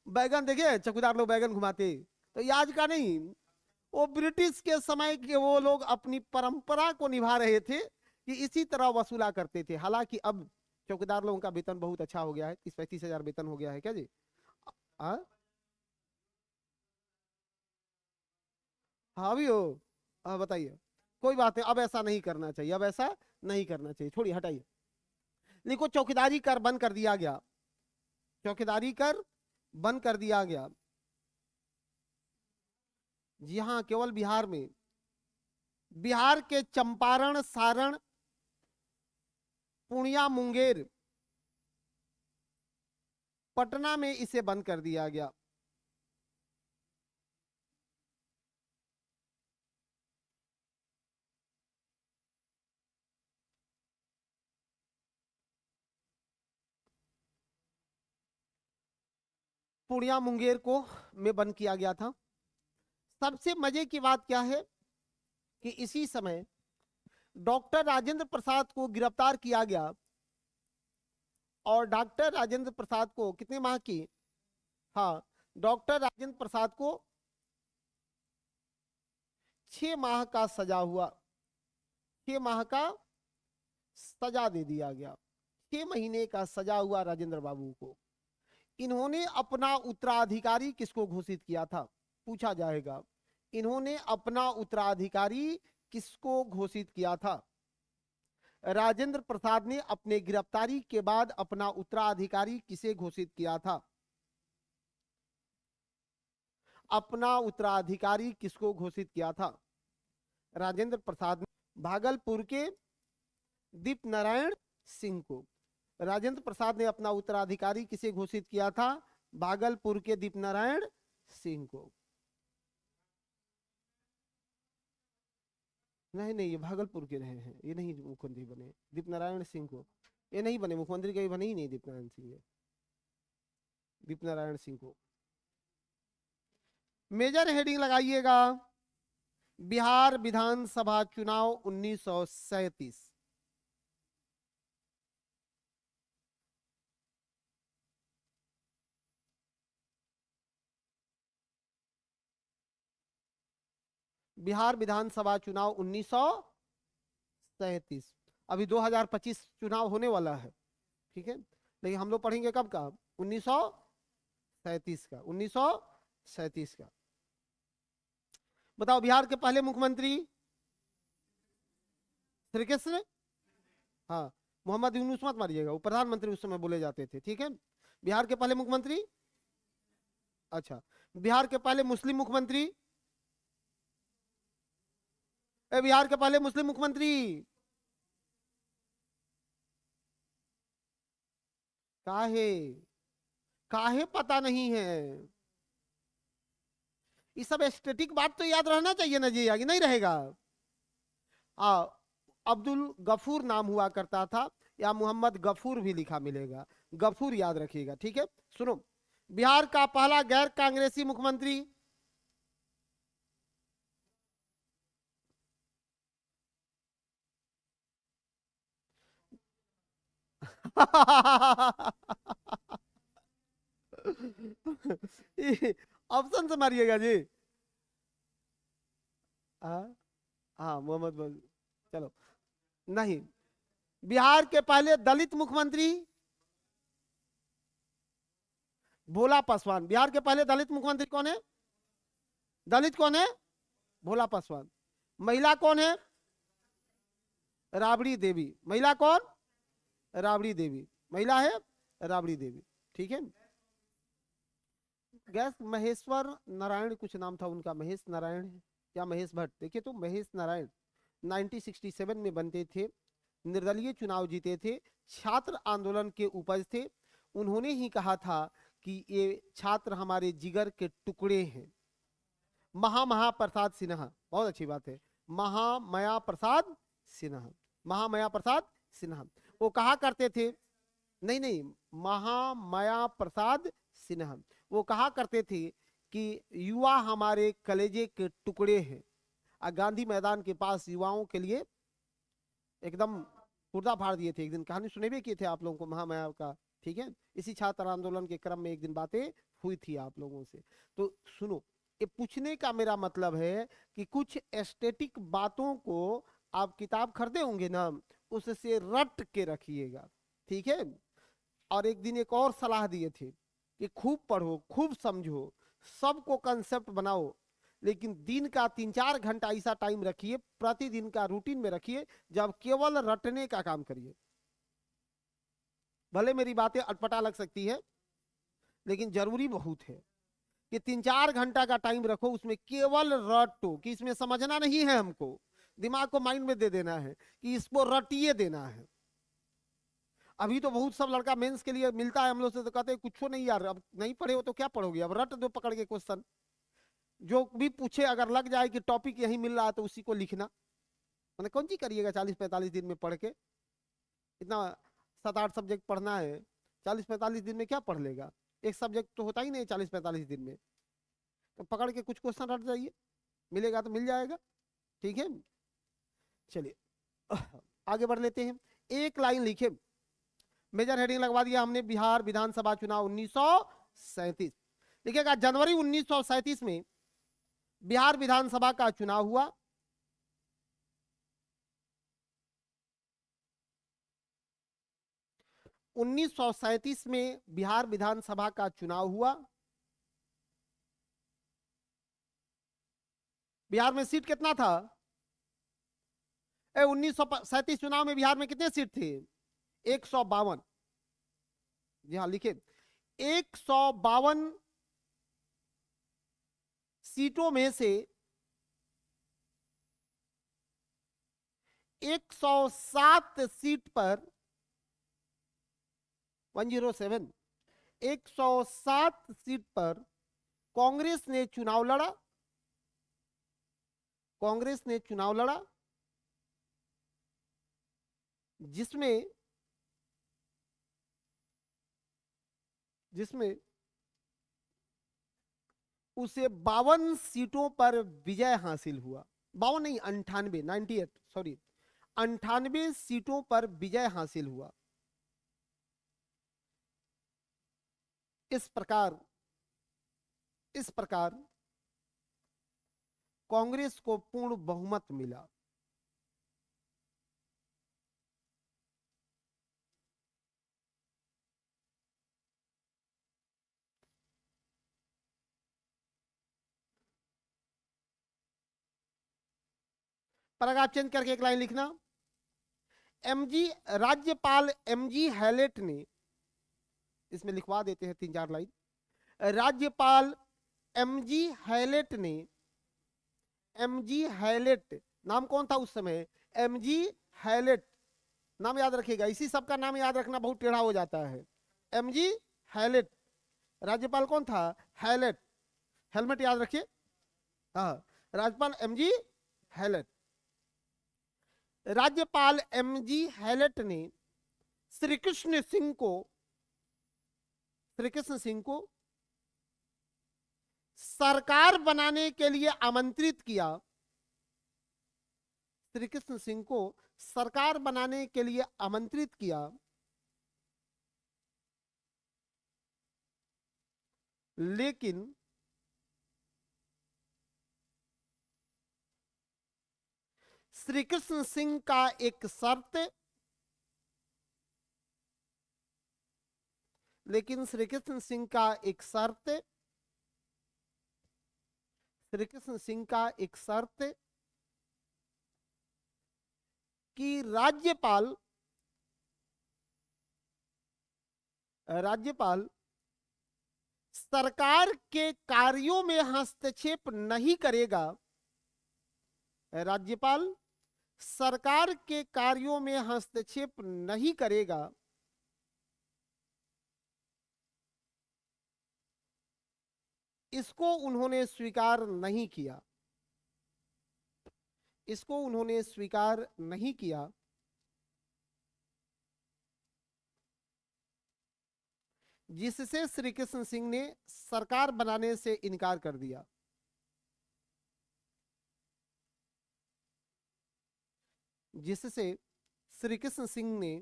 बैगन? देखे चौकीदार लोग बैगन घुमाते? तो ये आज का नहीं, वो ब्रिटिश के समय के वो लोग अपनी परंपरा को निभा रहे थे कि इसी तरह वसूला करते थे। हालांकि अब चौकीदार लोगों का वेतन बहुत अच्छा हो गया है, 30-35 हजार वेतन हो गया है। क्या जी? हाँ भी हो? हाँ बताइए। कोई बात नहीं, अब ऐसा नहीं करना चाहिए, अब ऐसा नहीं करना चाहिए, छोड़िए हटाइए। लिखो चौकीदारी कर बंद कर दिया गया। चौकीदारी कर बंद कर दिया गया। जी हाँ, केवल बिहार में। बिहार के चंपारण, सारण, पूर्णिया, मुंगेर, पटना में इसे बंद कर दिया गया। पूर्णिया, मुंगेर को में बंद किया गया था। सबसे मजे की बात क्या है कि इसी समय डॉक्टर राजेंद्र प्रसाद को गिरफ्तार किया गया और डॉक्टर राजेंद्र प्रसाद को कितने माह की, हाँ, डॉक्टर राजेंद्र प्रसाद को 6 माह का सजा हुआ, 6 माह का सजा दे दिया गया। 6 महीने का सजा हुआ राजेंद्र बाबू को। इन्होंने अपना उत्तराधिकारी किसको घोषित किया था, पूछा जाएगा। इन्होंने अपना उत्तराधिकारी किसको घोषित किया था? राजेंद्र प्रसाद ने अपने गिरफ्तारी के बाद अपना उत्तराधिकारी किसे घोषित किया था? अपना उत्तराधिकारी किसको घोषित किया था? राजेंद्र प्रसाद ने भागलपुर के दीप नारायण सिंह को। राजेंद्र प्रसाद ने अपना उत्तराधिकारी किसे घोषित किया था? भागलपुर के दीप नारायण सिंह को। नहीं नहीं, ये भागलपुर के रहे हैं, ये नहीं मुख्यमंत्री बने दीप नारायण सिंह को, ये नहीं बने मुख्यमंत्री, कभी बने ही नहीं दीप नारायण सिंह, दीप नारायण सिंह को। मेजर हेडिंग लगाइएगा, बिहार विधानसभा चुनाव 1937। बिहार विधानसभा चुनाव 1937। अभी 2025 चुनाव होने वाला है, ठीक है, लेकिन हम लोग पढ़ेंगे कब का? 1937 का, 1937 का। बताओ, बिहार के पहले मुख्यमंत्री श्री कृष्ण, हाँ, मोहम्मद यूनुस मत मारिएगा, वो प्रधानमंत्री उस समय बोले जाते थे, ठीक है। बिहार के पहले मुख्यमंत्री, अच्छा, बिहार के पहले मुस्लिम मुख्यमंत्री, बिहार के पहले मुस्लिम मुख्यमंत्री, काहे काहे पता नहीं है? ये सब एस्थेटिक बात तो याद रहना चाहिए ना जी, आगे नहीं रहेगा। अब्दुल गफूर नाम हुआ करता था, या मोहम्मद गफूर भी लिखा मिलेगा, गफूर याद रखिएगा, ठीक है। सुनो, बिहार का पहला गैर कांग्रेसी मुख्यमंत्री ऑप्शन से मारिएगा जी। हाँ हाँ, मोहम्मद, चलो, नहीं। बिहार के पहले दलित मुख्यमंत्री भोला पासवान। बिहार के पहले दलित मुख्यमंत्री कौन है? दलित कौन है? भोला पासवान। महिला कौन है? राबड़ी देवी। महिला कौन? राबड़ी देवी, महिला है राबड़ी देवी, ठीक है। गैस महेश्वर नारायण कुछ नाम था उनका, महेश नारायण या महेश भट्ट, देखिए तो महेश नारायण 1967 में बनते थे, निर्दलीय चुनाव जीते थे, छात्र आंदोलन के उपज थे। उन्होंने ही कहा था कि ये छात्र हमारे जिगर के टुकड़े हैं। महाप्रसाद सिन्हा, बहुत अच्छी बात है, महामाया प्रसाद सिन्हा, महामाया प्रसाद सिन्हा, वो कहा करते थे, नहीं नहीं, महामाया प्रसाद सिन्हा, वो कहा करते थे कि युवा हमारे कलेजे के टुकड़े हैं। गांधी मैदान के पास युवाओं के लिए एकदम कुर्ता फाड़ दिए थे। एक दिन कहानी सुने भी किए थे आप लोगों को महामाया का, ठीक है। इसी छात्र आंदोलन के क्रम में एक दिन बातें हुई थी आप लोगों से। तो सुनो, ये पूछने का मेरा मतलब है कि कुछ एस्थेटिक बातों को आप किताब खरीदे होंगे ना, उससे रट के रखिएगा, ठीक है। और एक दिन एक और सलाह दिए थे कि खूब पढ़ो, खूब समझो, सबको कंसेप्ट बनाओ, लेकिन दिन का 3-4 घंटा ऐसा टाइम रखिए, प्रतिदिन का रूटीन में रखिए, जब केवल रटने का काम करिए। भले मेरी बातें अटपटा लग सकती है, लेकिन जरूरी बहुत है कि 3-4 घंटा का टाइम रखो, उसमें केवल रटो, कि इसमें समझना नहीं है, हमको दिमाग को माइंड में दे देना है कि इसको रटिए देना है। अभी तो बहुत सब लड़का मेंस के लिए मिलता है हम लोग से, तो कहते हैं कुछ नहीं यार, अब नहीं पढ़े हो तो क्या पढ़ोगे, अब रट दो पकड़ के क्वेश्चन, जो भी पूछे अगर लग जाए कि टॉपिक यही मिल रहा है तो उसी को लिखना। मैंने कौन सी करिएगा 40-45 दिन में पढ़ के, इतना 7-8 सब्जेक्ट पढ़ना है, 40-45 दिन में क्या पढ़ लेगा, एक सब्जेक्ट तो होता ही नहीं 40-45 दिन में। तो पकड़ के कुछ क्वेश्चन रट जाइए, मिलेगा तो मिल जाएगा। ठीक है, चलिए आगे बढ़ लेते हैं। एक लाइन लिखे, मेजर हेडिंग लगवा दिया हमने, बिहार विधानसभा चुनाव 1937। लिखेगा जनवरी 1937 में बिहार विधानसभा का चुनाव हुआ। में बिहार विधानसभा का चुनाव हुआ। बिहार में सीट कितना था? 1937 चुनाव में बिहार में कितने सीट थे? 152। जी हाँ लिखे, 152 सीटों में से 107 सीट पर 107 107 सीट पर कांग्रेस ने चुनाव लड़ा। कांग्रेस ने चुनाव लड़ा जिसमें जिसमें उसे 52 सीटों पर विजय हासिल हुआ। 52 नहीं, 98, 98 सॉरी, 98 सीटों पर विजय हासिल हुआ। इस प्रकार कांग्रेस को पूर्ण बहुमत मिला। पैराग्राफ चेंज करके एक लाइन लिखना, राज्यपाल एमजी हैलेट ने, इसमें लिखवा देते हैं 3-4 लाइन, राज्यपाल एमजी हैलेट ने, एमजी हैलेट नाम कौन था उस समय? एमजी हैलेट नाम याद रखिएगा, इसी सबका नाम याद रखना बहुत टेढ़ा हो जाता है। एमजी हैलेट, राज्यपाल कौन था? हैलेट, हेलमेट याद रखिए। हाँ, राज्यपाल एमजी हैलेट। राज्यपाल एमजी हैलेट ने श्री कृष्ण सिंह को सरकार बनाने के लिए आमंत्रित किया। श्री कृष्ण सिंह को सरकार बनाने के लिए आमंत्रित किया, लेकिन श्री कृष्ण सिंह का एक शर्त, लेकिन श्री कृष्ण सिंह का एक शर्त, श्री कृष्ण सिंह का एक शर्त कि राज्यपाल सरकार के कार्यों में हस्तक्षेप नहीं करेगा। राज्यपाल सरकार के कार्यों में हस्तक्षेप नहीं करेगा। इसको उन्होंने स्वीकार नहीं किया। इसको उन्होंने स्वीकार नहीं किया। जिससे श्री कृष्ण सिंह ने सरकार बनाने से इनकार कर दिया। जिससे श्री कृष्ण सिंह ने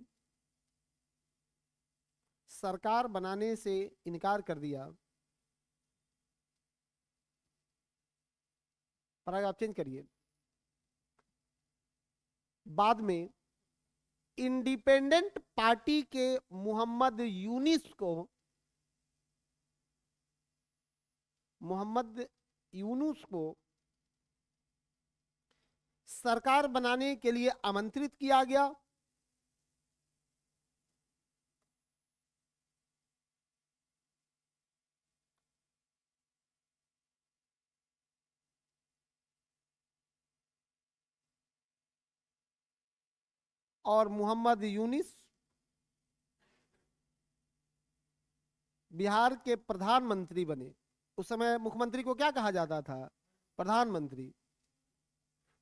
सरकार बनाने से इनकार कर दिया। पैराग्राफ चेंज करिए। बाद में इंडिपेंडेंट पार्टी के मोहम्मद यूनुस को सरकार बनाने के लिए आमंत्रित किया गया। और मोहम्मद यूनुस बिहार के प्रधानमंत्री बने। उस समय मुख्यमंत्री को क्या कहा जाता था? प्रधानमंत्री।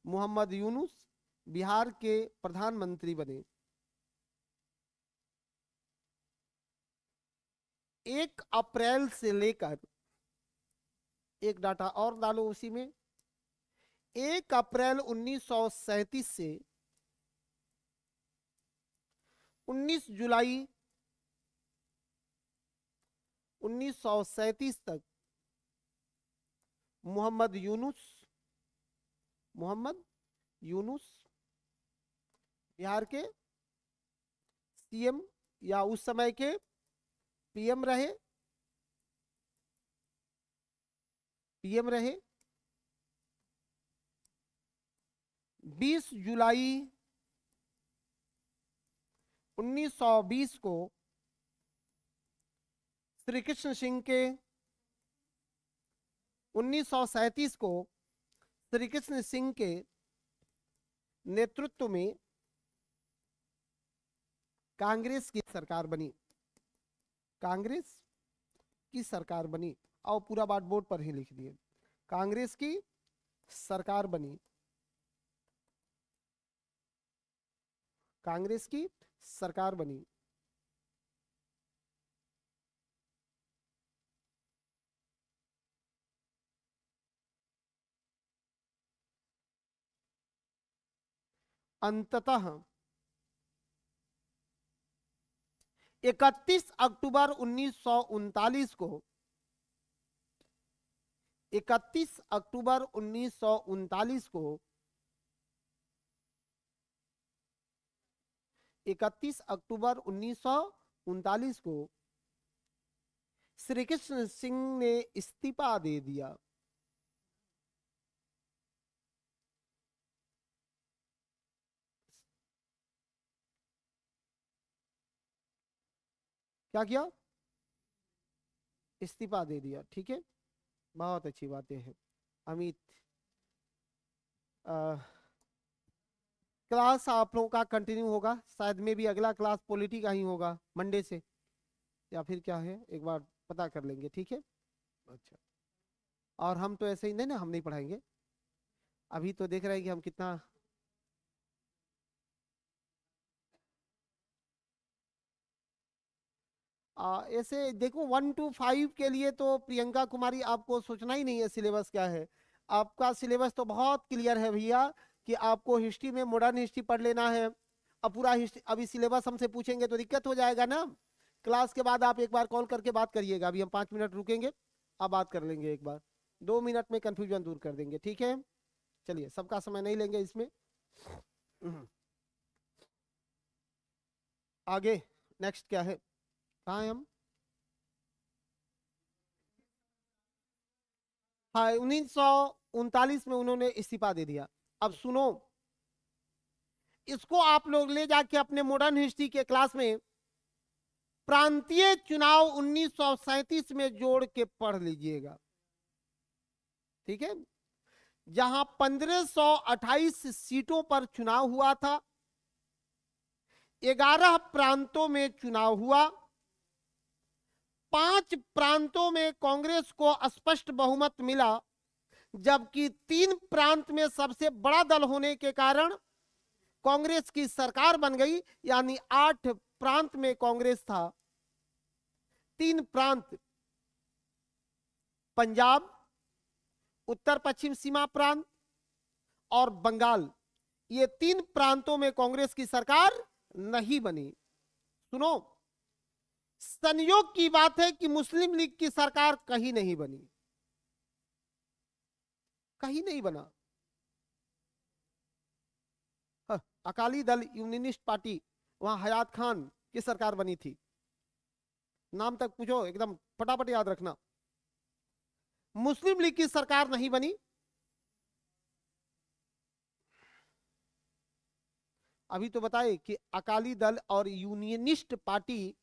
मोहम्मद यूनुस बिहार के प्रधानमंत्री बने। 1 अप्रैल से लेकर, एक डाटा और डालो उसी में, 1 अप्रैल 1937 से 19 जुलाई 1937 तक मोहम्मद यूनुस बिहार के सीएम या उस समय के पीएम रहे। 20 जुलाई 1920 को श्री कृष्ण सिंह के 1937 को श्री कृष्ण सिंह के नेतृत्व में कांग्रेस की सरकार बनी। कांग्रेस की सरकार बनी और पूरा बात बोर्ड पर ही लिख दिए। कांग्रेस की सरकार बनी। कांग्रेस की सरकार बनी। अंततः 31 अक्टूबर 1939 को 31 अक्टूबर 1939 को 31 अक्टूबर 1939 को श्री कृष्ण सिंह ने इस्तीफा दे दिया। क्या किया? इस्तीफा दे दिया। ठीक है, बहुत अच्छी बातें हैं। अमित, क्लास आप लोगों का कंटिन्यू होगा, शायद में भी अगला क्लास पॉलिटी का ही होगा मंडे से, या फिर क्या है एक बार पता कर लेंगे। ठीक है, अच्छा। और हम तो ऐसे ही नहीं ना, हम नहीं पढ़ाएंगे। अभी तो देख रहे हैं कि हम कितना ऐसे देखो 1 to 5 के लिए तो प्रियंका कुमारी आपको सोचना ही नहीं है सिलेबस क्या है। आपका सिलेबस तो बहुत क्लियर है भैया कि आपको हिस्ट्री में मॉडर्न हिस्ट्री पढ़ लेना है। अब पूरा हिस्ट्री अभी सिलेबस हमसे पूछेंगे तो दिक्कत हो जाएगा ना। क्लास के बाद आप एक बार कॉल करके बात करिएगा। अभी हम 5 मिनट रुकेंगे, अब बात कर लेंगे एक बार, 2 मिनट में कंफ्यूजन दूर कर देंगे। ठीक है, चलिए, सबका समय नहीं लेंगे इसमें। आगे नेक्स्ट क्या है? कहाँ हैं हम? हाँ, 1939 में उन्होंने इस्तीफा दे दिया। अब सुनो, इसको आप लोग ले जाके अपने मॉडर्न हिस्ट्री के क्लास में प्रांतीय चुनाव 1937 में जोड़ के पढ़ लीजिएगा। ठीक है, जहां 1528 सीटों पर चुनाव हुआ था, 11 प्रांतों में चुनाव हुआ, 5 प्रांतों में कांग्रेस को स्पष्ट बहुमत मिला, जबकि 3 प्रांत में सबसे बड़ा दल होने के कारण कांग्रेस की सरकार बन गई। यानी 8 प्रांत में कांग्रेस था। 3 प्रांत, पंजाब, उत्तर पश्चिम सीमा प्रांत और बंगाल, ये 3 प्रांतों में कांग्रेस की सरकार नहीं बनी। सुनो, संयोग की बात है कि मुस्लिम लीग की सरकार कहीं नहीं बनी, कहीं नहीं बना। अकाली दल यूनियनिस्ट पार्टी, वहां हयात खान की सरकार बनी थी। नाम तक पूछो, एकदम फटाफट याद रखना। मुस्लिम लीग की सरकार नहीं बनी। अभी तो बताए कि अकाली दल और यूनियनिस्ट पार्टी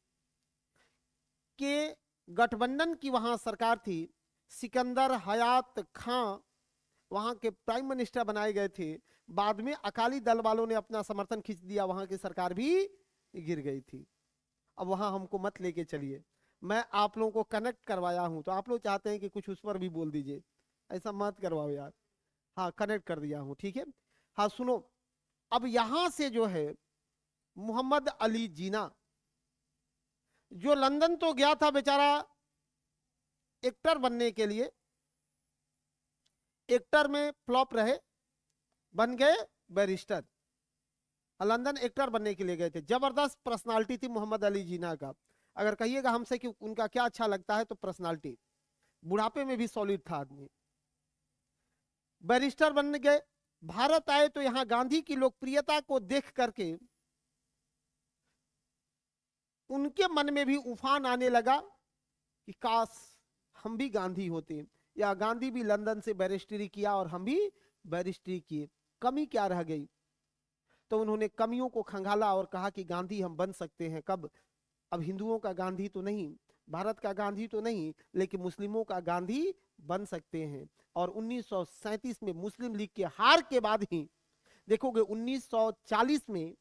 के गठबंधन की वहां सरकार थी। सिकंदर हयात खां वहां के प्राइम मिनिस्टर बनाए गए थे। बाद में अकाली दल वालों ने अपना समर्थन खींच दिया, वहां की सरकार भी गिर गई थी। अब वहां हमको मत लेके चलिए, मैं आप लोगों को कनेक्ट करवाया हूं, तो आप लोग चाहते हैं कि कुछ उस पर भी बोल दीजिए, ऐसा मत करवाओ यार। हाँ, कनेक्ट कर दिया हूं, ठीक है। हाँ सुनो, अब यहां से जो है मोहम्मद अली जीना, जो लंदन तो गया था बेचारा एक्टर बनने के लिए, एक्टर में फ्लॉप रहे, बन गए बैरिस्टर। लंदन एक्टर बनने के लिए गए थे, जबरदस्त पर्सनालिटी थी मोहम्मद अली जीना का। अगर कहिएगा हमसे कि उनका क्या अच्छा लगता है, तो पर्सनालिटी, बुढ़ापे में भी सॉलिड था आदमी। बैरिस्टर बन गए, भारत आए तो यहां गांधी की लोकप्रियता को देख करके उनके मन में भी उफान आने लगा कि काश हम भी गांधी होते, या गांधी भी लंदन से बैरिस्टरी किया और हम भी बैरिस्टरी किए, कमी क्या रह गई। तो उन्होंने कमियों को खंगाला और कहा कि गांधी हम बन सकते हैं। कब? अब हिंदुओं का गांधी तो नहीं, भारत का गांधी तो नहीं, लेकिन मुस्लिमों का गांधी बन सकते हैं। और 1937 में मुस्लिम लीग के हार के बाद ही देखोगे 1940 में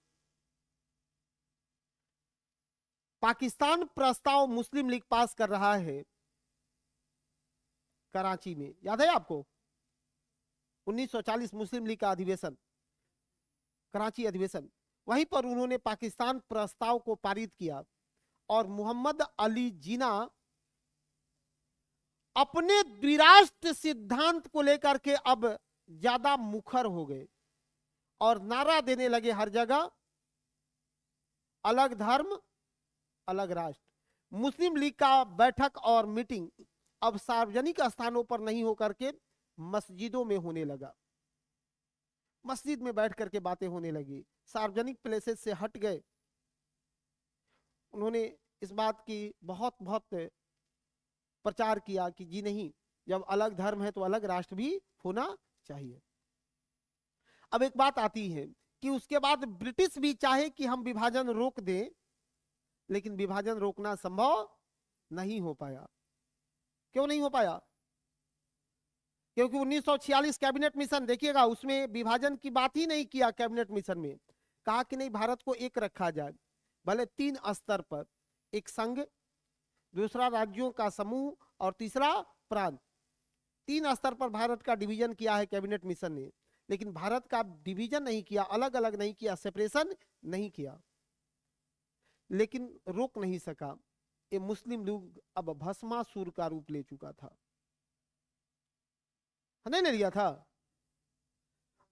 पाकिस्तान प्रस्ताव मुस्लिम लीग पास कर रहा है कराची में, याद है आपको? 1940 मुस्लिम लीग का अधिवेशन, कराची अधिवेशन, वहीं पर उन्होंने पाकिस्तान प्रस्ताव को पारित किया। और मोहम्मद अली जीना अपने द्विराष्ट्र सिद्धांत को लेकर के अब ज्यादा मुखर हो गए और नारा देने लगे हर जगह, अलग धर्म अलग राष्ट्र। मुस्लिम लीग का बैठक और मीटिंग अब सार्वजनिक स्थानों पर नहीं होकर के मस्जिदों में होने लगा, मस्जिद में बैठ करके बातें होने लगी, सार्वजनिक प्लेसेस से हट गए। उन्होंने इस बात की बहुत बहुत प्रचार किया कि जी नहीं, जब अलग धर्म है तो अलग राष्ट्र भी होना चाहिए। अब एक बात आती है कि उसके बाद ब्रिटिश भी चाहे कि हम विभाजन रोक दें, लेकिन विभाजन रोकना संभव नहीं हो पाया। क्यों नहीं हो पाया? क्योंकि 1946 कैबिनेट मिशन देखिएगा, उसमें विभाजन की बात ही नहीं किया। कैबिनेट मिशन में कहा कि नहीं, भारत को एक रखा जाए, भले 3 स्तर पर, एक संघ, दूसरा राज्यों का समूह और तीसरा प्रांत। 3 स्तर पर भारत का डिवीजन किया है कैबिनेट मिशन ने, लेकिन भारत का डिवीजन नहीं किया, अलग अलग नहीं किया, सेपरेशन नहीं किया। लेकिन रोक नहीं सका, ये मुस्लिम लीग अब भस्मासुर का रूप ले चुका था, नहीं ले लिया था।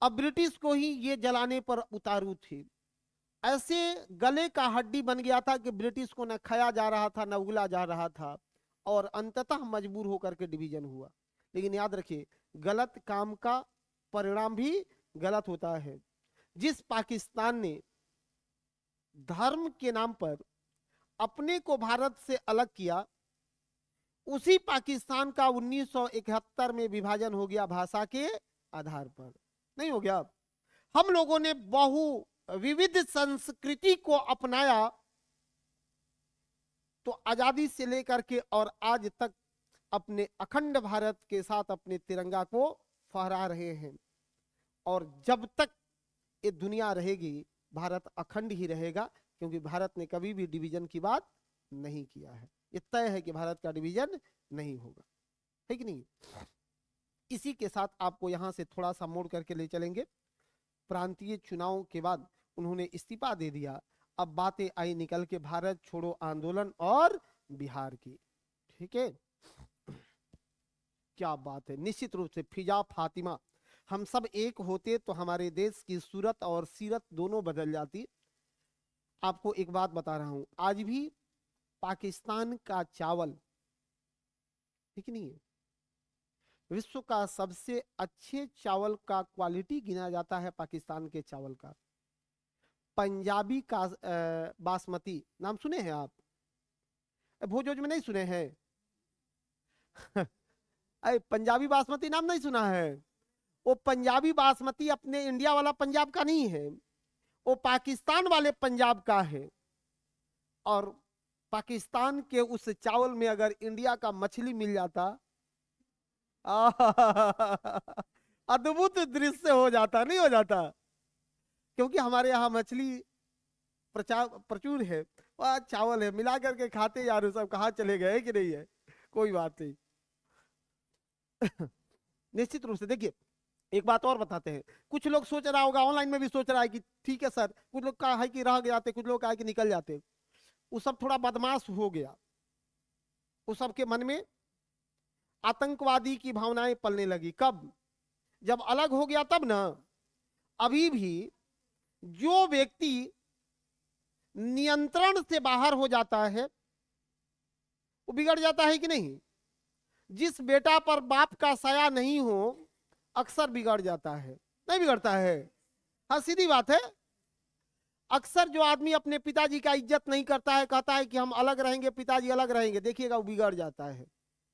अब ब्रिटिश को ही ये जलाने पर उतारू थे, ऐसे गले का हड्डी बन गया था कि ब्रिटिश को न खाया जा रहा था, न उगला जा रहा था, और अंततः मजबूर होकर के डिवीजन हुआ। लेकिन याद रखिए, गलत काम का परिणाम भी गलत होता है। जिस पाकिस्तान ने धर्म के नाम पर अपने को भारत से अलग किया, उसी पाकिस्तान का 1971 में विभाजन हो गया भाषा के आधार पर, नहीं हो गया? हम लोगों ने बहु विविध संस्कृति को अपनाया, तो आजादी से लेकर के और आज तक अपने अखंड भारत के साथ अपने तिरंगा को फहरा रहे हैं। और जब तक ये दुनिया रहेगी, भारत अखंड ही रहेगा, क्योंकि भारत ने कभी भी डिवीजन की बात नहीं किया है। ये तय है कि भारत का डिवीजन नहीं होगा, है कि नहीं? इसी के साथ आपको यहां से थोड़ा सा मोड़ करके ले चलेंगे। प्रांतीय चुनाव के बाद उन्होंने इस्तीफा दे दिया। अब बातें आई निकल के भारत छोड़ो आंदोलन और बिहार की, ठीक है? क्या बात है! निश्चित रूप से फिजा फातिमा, हम सब एक होते तो हमारे देश की सूरत और सीरत दोनों बदल जाती। आपको एक बात बता रहा हूं, आज भी पाकिस्तान का चावल, ठीक नहीं है, विश्व का सबसे अच्छे चावल का क्वालिटी गिना जाता है पाकिस्तान के चावल का। पंजाबी का बासमती नाम सुने हैं आप? भोजोज में नहीं सुने हैं? पंजाबी बासमती नाम नहीं सुना है? वो पंजाबी बासमती अपने इंडिया वाला पंजाब का नहीं है, वो पाकिस्तान वाले पंजाब का है। और पाकिस्तान के उस चावल में अगर इंडिया का मछली मिल जाता, अद्भुत दृश्य हो जाता, नहीं हो जाता? क्योंकि हमारे यहाँ मछली प्रचुर है, वह चावल है मिला करके खाते यार, सब कहाँ चले गए कि नहीं है, कोई बात नहीं। निश्चित रूप से देखिए, एक बात और बताते हैं। कुछ लोग सोच रहा होगा, ऑनलाइन में भी सोच रहा है कि ठीक है सर, कुछ लोग का है कि रह जाते, कुछ लोग का है कि निकल जाते। वो सब थोड़ा बदमाश हो गया, उस सबके मन में आतंकवादी की भावनाएं पलने लगी। कब? जब अलग हो गया तब ना। अभी भी जो व्यक्ति नियंत्रण से बाहर हो जाता है वो बिगड़ जाता है कि नहीं? जिस बेटा पर बाप का साया नहीं हो अक्सर बिगड़ जाता है, नहीं बिगड़ता है? हाँ, सीधी बात है। अक्सर जो आदमी अपने पिताजी का इज्जत नहीं करता है, कहता है कि हम अलग रहेंगे, पिताजी अलग रहेंगे, देखिएगा वो बिगड़ जाता है,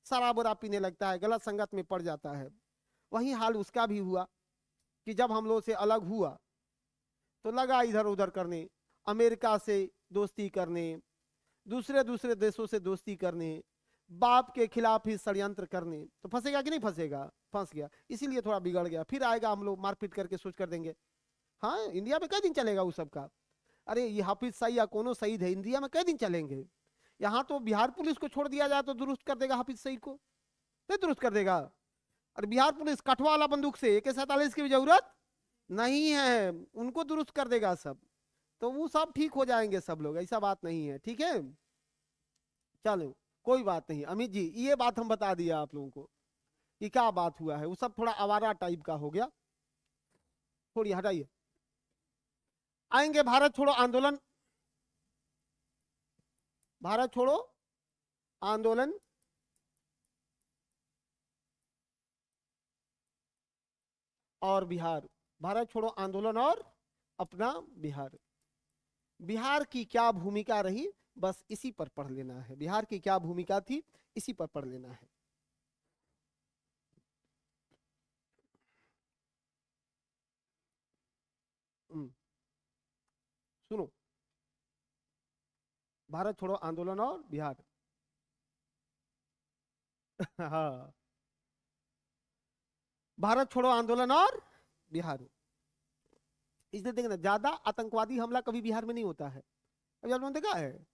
शराब बुरा पीने लगता है, गलत संगत में पड़ जाता है। वही हाल उसका भी हुआ कि जब हम लोग से अलग हुआ तो लगा इधर उधर करने, अमेरिका से दोस्ती करने, दूसरे दूसरे देशों से दोस्ती करने, बाप के खिलाफ ही षड्यंत्र करने। तो फंसेगा कि नहीं फंसेगा? फंस गया, इसीलिए थोड़ा बिगड़ गया। फिर आएगा, हम लोग मारपीट करके सोच कर देंगे। हाँ, इंडिया में कई दिन चलेगा वो सबका? अरे ये हाफिज सईद या कोनो शहीद है, इंडिया में कई दिन चलेंगे? यहाँ तो बिहार पुलिस को छोड़ दिया जाए तो दुरुस्त कर देगा हाफिज सईद को, नहीं दुरुस्त कर देगा? और बिहार पुलिस कठवा वाला बंदूक से AK-47 की भी जरूरत नहीं है, उनको दुरुस्त कर देगा सब। तो वो सब ठीक हो जाएंगे सब लोग, ऐसा बात नहीं है, ठीक है? चलो कोई बात नहीं। अमित जी, ये बात हम बता दिया आप लोगों को कि क्या बात हुआ है। वो सब थोड़ा आवारा टाइप का हो गया। थोड़ी हटाइए। आएंगे भारत छोड़ो आंदोलन, भारत छोड़ो आंदोलन और बिहार, भारत छोड़ो आंदोलन और अपना बिहार। बिहार की क्या भूमिका रही, बस इसी पर पढ़ लेना है। बिहार की क्या भूमिका थी, इसी पर पढ़ लेना है। सुनो, भारत छोड़ो आंदोलन और बिहार। हाँ, भारत छोड़ो आंदोलन और बिहार। इसलिए देखना, ज्यादा आतंकवादी हमला कभी बिहार में नहीं होता है। अभी आपने देखा है?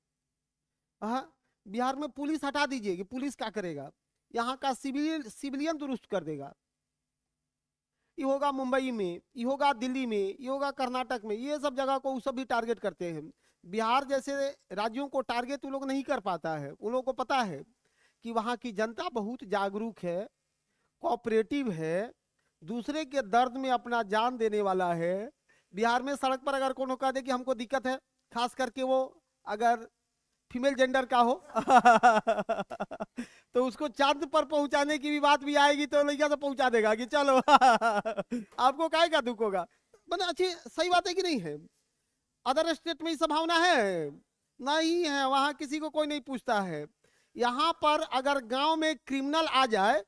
हाँ, बिहार में पुलिस हटा दीजिए कि पुलिस क्या करेगा, यहाँ का सिविलियन दुरुस्त कर देगा। ये होगा मुंबई में, ये होगा दिल्ली में, ये होगा कर्नाटक में, ये सब जगह को वो सब भी टारगेट करते हैं। बिहार जैसे राज्यों को टारगेट वो लोग नहीं कर पाता है। उन लोगों को पता है कि वहाँ की जनता बहुत जागरूक है, कोऑपरेटिव है, दूसरे के दर्द में अपना जान देने वाला है। बिहार में सड़क पर अगर कोनो कह दे कि हमको दिक्कत है, खास करके वो अगर फीमेल जेंडर का हो तो उसको चांद पर पहुंचाने की भी बात भी आएगी तो लड़का तो पहुंचा देगा कि चलो आपको काहे का दुख होगा। मैंने अच्छी सही बात है कि नहीं है? अदर स्टेट में ये संभावना है नहीं है, वहां किसी को कोई नहीं पूछता है। यहाँ पर अगर गांव में क्रिमिनल आ जाए,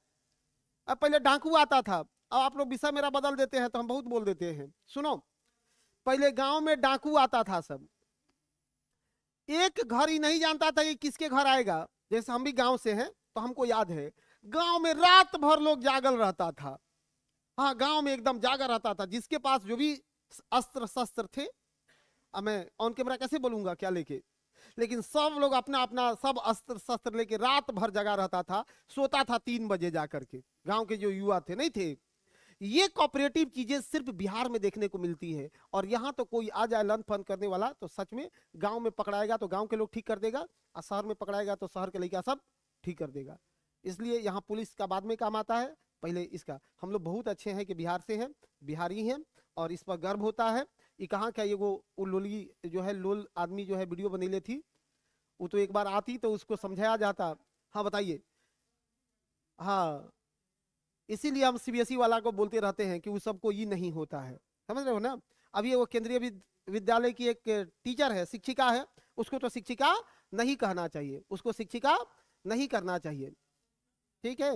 अब पहले डाकू आता था, अब आप लोग विषय मेरा बदल देते हैं तो हम बहुत बोल देते हैं, सुनो। पहले गांव में डाकू आता था, सब एक घर ही नहीं जानता था कि किसके घर आएगा। जैसे हम भी गांव से हैं तो हमको याद है, गांव में रात भर लोग जागल रहता था। हाँ, गांव में एकदम जागा रहता था, जिसके पास जो भी अस्त्र शस्त्र थे। अब मैं ऑन कैमरा कैसे बोलूंगा क्या लेके, लेकिन सब लोग अपना अपना सब अस्त्र शस्त्र लेके रात भर जगा रहता था, सोता था 3 बजे जाकर के। गांव के जो युवा थे नहीं थे। ये कोऑपरेटिव चीजें सिर्फ बिहार में देखने को मिलती है। और यहाँ तो कोई आ जाए लन फन करने वाला तो सच में गांव में पकड़ाएगा तो गांव के लोग ठीक कर देगा, और शहर में पकड़ाएगा तो शहर के लड़का सब ठीक कर देगा। इसलिए यहाँ पुलिस का बाद में काम आता है, पहले इसका। हम लोग बहुत अच्छे हैं कि बिहार से हैं, बिहारी हैं, और इस पर गर्व होता है। ये कहाँ का ये वो लोली जो है, लोल आदमी जो है वीडियो बनेले थी, वो तो एक बार आती तो उसको समझाया जाता। हाँ बताइए। हाँ, इसीलिए हम CBSE वाला को बोलते रहते हैं कि उस सबको ये नहीं होता है, समझ रहे हो ना? अभी वो केंद्रीय विद्यालय की एक टीचर है, शिक्षिका है, उसको तो शिक्षिका नहीं कहना चाहिए, उसको शिक्षिका नहीं करना चाहिए, ठीक है?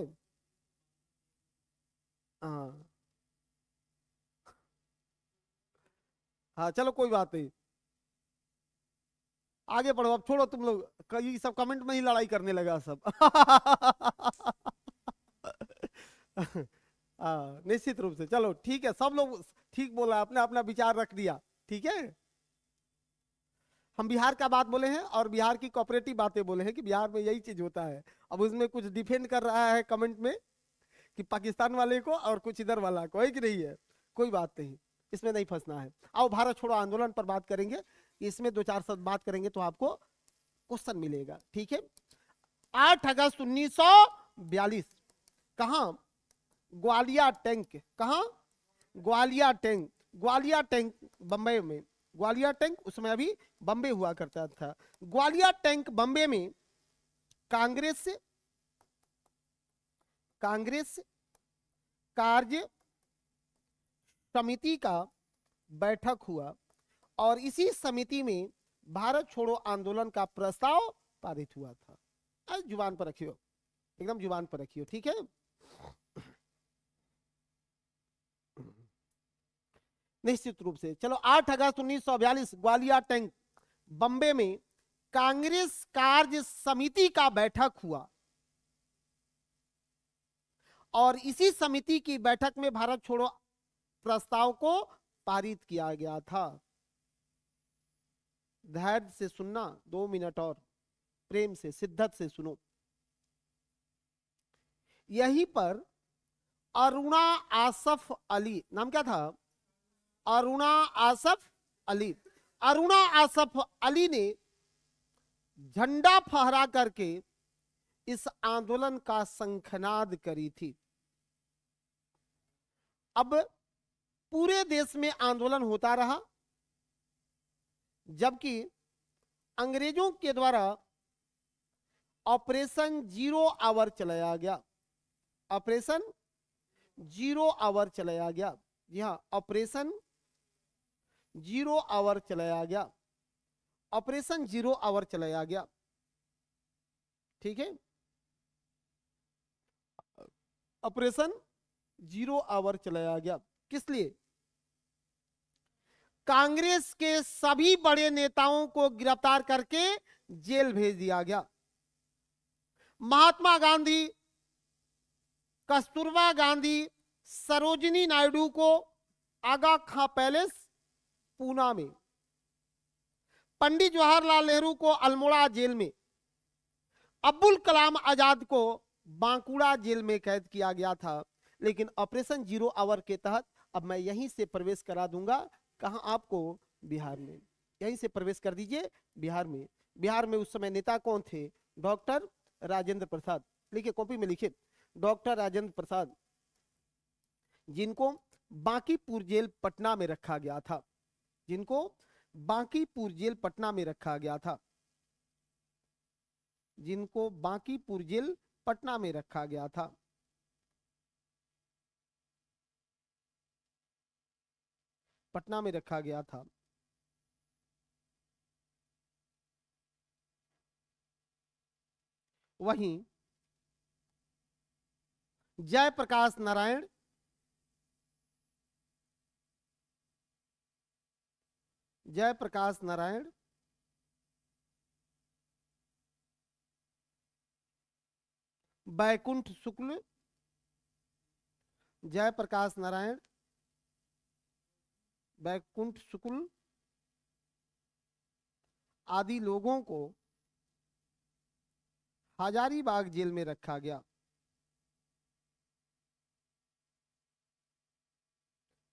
हाँ हाँ, चलो कोई बात नहीं, आगे बढ़ो। अब छोड़ो तुम लोग, कई सब कमेंट में ही लड़ाई करने लगा सब हाँ, निश्चित रूप से। चलो ठीक है, सब लोग ठीक बोला, अपने अपना विचार रख दिया, ठीक है। हम बिहार का बात बोले हैं और बिहार की कोऑपरेटिव बातें बोले हैं कि बिहार में यही चीज होता है। अब उसमें कुछ डिफेंड कर रहा है कमेंट में कि पाकिस्तान वाले को और कुछ इधर वाला को, है कि नहीं है? कोई बात नहीं, इसमें नहीं फंसना है। आओ भारत छोड़ो आंदोलन पर बात करेंगे, इसमें दो चार शब्द बात करेंगे तो आपको क्वेश्चन मिलेगा, ठीक है। 8 अगस्त 1942 कहां? ग्वालियर टैंक। कहां? ग्वालियर टैंक। ग्वालियर टैंक बम्बई में। ग्वालियर टैंक उस समय अभी बम्बे हुआ करता था। ग्वालियर टैंक बम्बे में कांग्रेस कार्य समिति का बैठक हुआ और इसी समिति में भारत छोड़ो आंदोलन का प्रस्ताव पारित हुआ था। आज जुबान पर रखियो, एकदम जुबान पर रखियो, ठीक है। निश्चित रूप से चलो 8 अगस्त 1942 ग्वालियर टैंक बम्बे में कांग्रेस कार्य समिति का बैठक हुआ और इसी समिति की बैठक में भारत छोड़ो प्रस्ताव को पारित किया गया था। धैर्य से सुनना, 2 मिनट और प्रेम से शिद्दत से सुनो। यहीं पर अरुणा आसफ अली, नाम क्या था? अरुणा आसफ अली। अरुणा आसफ अली ने झंडा फहरा करके इस आंदोलन का शंखनाद करी थी। अब पूरे देश में आंदोलन होता रहा, जबकि अंग्रेजों के द्वारा ऑपरेशन 0 आवर चलाया गया। ऑपरेशन 0 आवर चलाया गया। जी हाँ, ऑपरेशन 0 आवर चलाया गया। ऑपरेशन 0 आवर चलाया गया, ठीक है। ऑपरेशन 0 आवर चलाया गया किस लिए? कांग्रेस के सभी बड़े नेताओं को गिरफ्तार करके जेल भेज दिया गया। महात्मा गांधी, कस्तूरबा गांधी, सरोजिनी नायडू को आगा खां पैलेस पूना में, पंडित जवाहरलाल नेहरू को अल्मोड़ा जेल में, अब्दुल कलाम आजाद को बांकुड़ा जेल में कैद किया गया था। लेकिन ऑपरेशन 0 आवर के तहत अब मैं यहीं से प्रवेश करा दूंगा। कहां आपको? बिहार में। यहीं से प्रवेश कर दीजिए बिहार में। बिहार में उस समय नेता कौन थे? डॉक्टर राजेंद्र प्रसाद। लिखिए, कॉपी में लिखिए, डॉक्टर राजेंद्र प्रसाद, जिनको बांकीपुर जेल पटना में रखा गया था। जिनको बांकीपुर जेल पटना में रखा गया था। जिनको बांकीपुर जेल पटना में रखा गया था। पटना में रखा गया था। वहीं जयप्रकाश नारायण, जयप्रकाश नारायण, बैकुंठ शुक्ल, जयप्रकाश नारायण, बैकुंठ शुक्ल आदि लोगों को हजारीबाग जेल में रखा गया।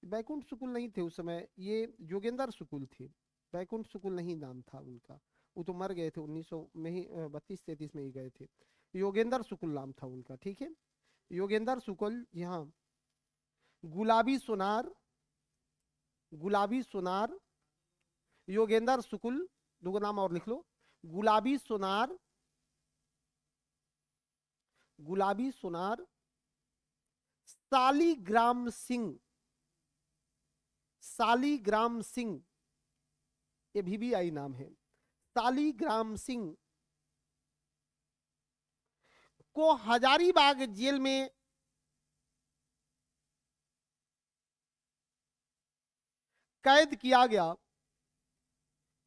बैकुंठ शुक्ल नहीं थे उस समय, ये योगेंद्र शुक्ल थे। बैकुंठ शुक्ल नहीं नाम था उनका, वो तो मर गए थे 1900 में ही, 32-33 में ही गए थे। योगेंद्र शुक्ल नाम था उनका, ठीक है। योगेंद्र शुक्ल, यहाँ गुलाबी सोनार, गुलाबी सोनार, योगेंद्र शुक्ल, दो नाम और लिख लो, गुलाबी सोनार, गुलाबी सोनार, सालीग्राम सिंह, सालीग्राम सिंह, ये VVI नाम है। सालीग्राम सिंह को हजारीबाग जेल में कैद किया गया,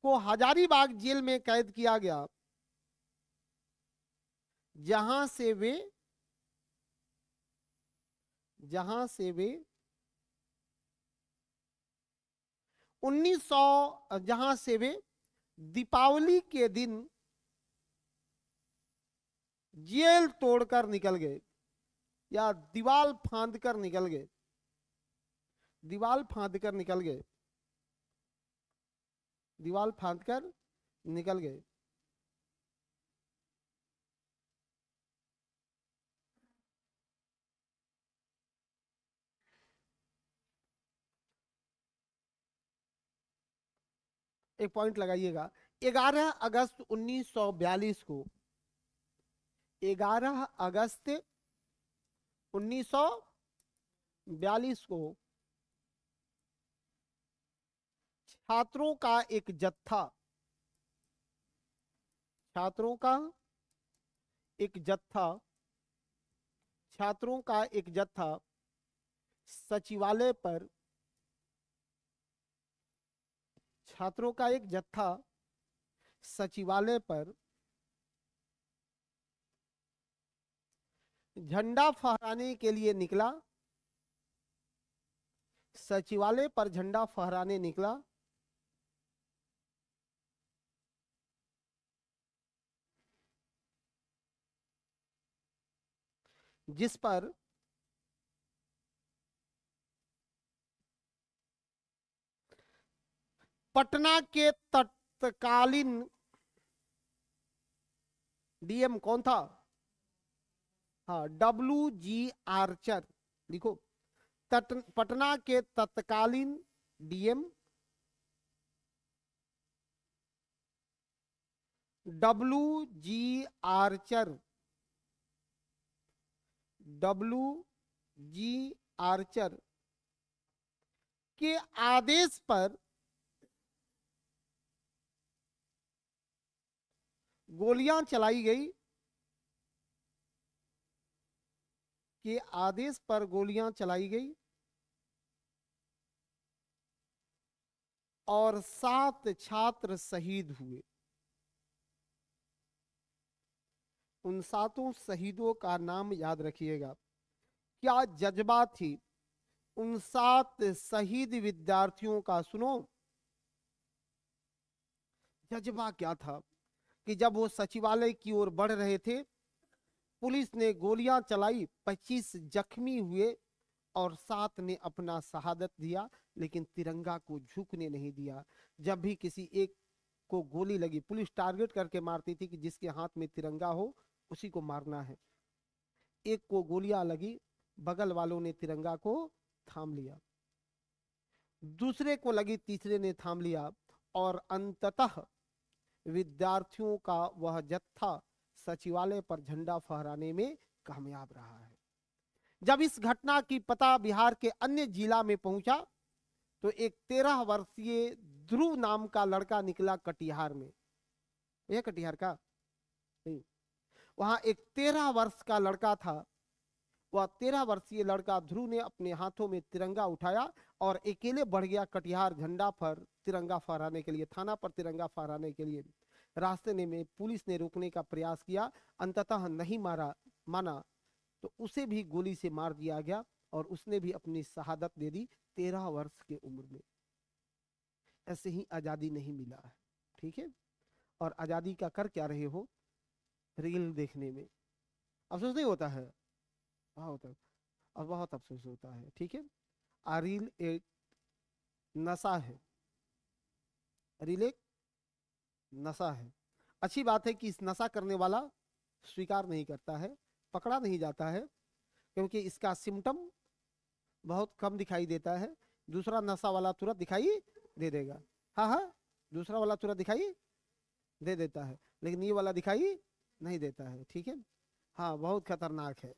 को हजारीबाग जेल में कैद किया गया, जहां से वे 1900 जहां से वे दीपावली के दिन जेल तोड़कर निकल गए या दीवार फांद कर निकल गए, दीवार फांद कर निकल गए, दीवार फांद कर निकल गए। एक पॉइंट लगाइएगा। 11 अगस्त 1942 को, 11 अगस्त 1942 को छात्रों का एक जत्था, छात्रों का एक जत्था, छात्रों का एक जत्था सचिवालय पर, छात्रों का एक जत्था सचिवालय पर झंडा फहराने के लिए निकला, सचिवालय पर झंडा फहराने निकला। जिस पर पटना के तत्कालीन डीएम कौन था? हाँ, WG आर्चर लिखो। पटना के तत्कालीन DM WG Archer, WG Archer के आदेश पर गोलियां चलाई गई, के आदेश पर गोलियां चलाई गई और 7 छात्र शहीद हुए। उन 7 शहीदों का नाम याद रखिएगा। क्या जज्बा थी उन 7 शहीद विद्यार्थियों का? सुनो, जज्बा क्या था कि जब वो सचिवालय की ओर बढ़ रहे थे, पुलिस ने गोलियां चलाई, 25 जख्मी हुए और 7 ने अपना शहादत दिया, लेकिन तिरंगा को झुकने नहीं दिया। जब भी किसी एक को गोली लगी, पुलिस टारगेट करके मारती थी कि जिसके हाथ में तिरंगा हो उसी को मारना है। एक को गोलियां लगी, बगल वालों ने तिरंगा को थाम लिया, दूसरे को लगी, तीसरे ने थाम लिया और अंततः विद्यार्थियों का वह जत्था सचिवालय पर झंडा फहराने में कामयाब रहा है। जब इस घटना की पता बिहार के अन्य जिला में पहुंचा तो एक 13 वर्षीय ध्रुव नाम का लड़का निकला कटिहार में। यह कटिहार का नहीं, वहां एक 13 वर्ष का लड़का था। वह 13 वर्षीय लड़का ध्रुव ने अपने हाथों में तिरंगा उठाया और अकेले बढ़ गया कटिहार झंडा पर तिरंगा फहराने के लिए, थाना पर तिरंगा फहराने के लिए। रास्ते में पुलिस ने रोकने का प्रयास किया, अंततः नहीं माना तो उसे भी गोली से मार दिया गया और उसने भी अपनी शहादत दे दी 13 वर्ष की उम्र में। ऐसे ही आजादी नहीं मिला है, ठीक है। और आजादी का कर क्या रहे हो? रील देखने में अफसोस नहीं होता है? हाँ होता है, और बहुत अफसोस होता है, ठीक है। रील एक नशा है, रील एक नशा है। अच्छी बात है कि इस नशा करने वाला स्वीकार नहीं करता है, पकड़ा नहीं जाता है, क्योंकि इसका सिम्टम बहुत कम दिखाई देता है। दूसरा नशा वाला तुरंत दिखाई दे देगा, हाँ हाँ, दूसरा वाला तुरंत दिखाई दे देता है, लेकिन ये वाला दिखाई नहीं देता है, ठीक है। हाँ, बहुत खतरनाक है।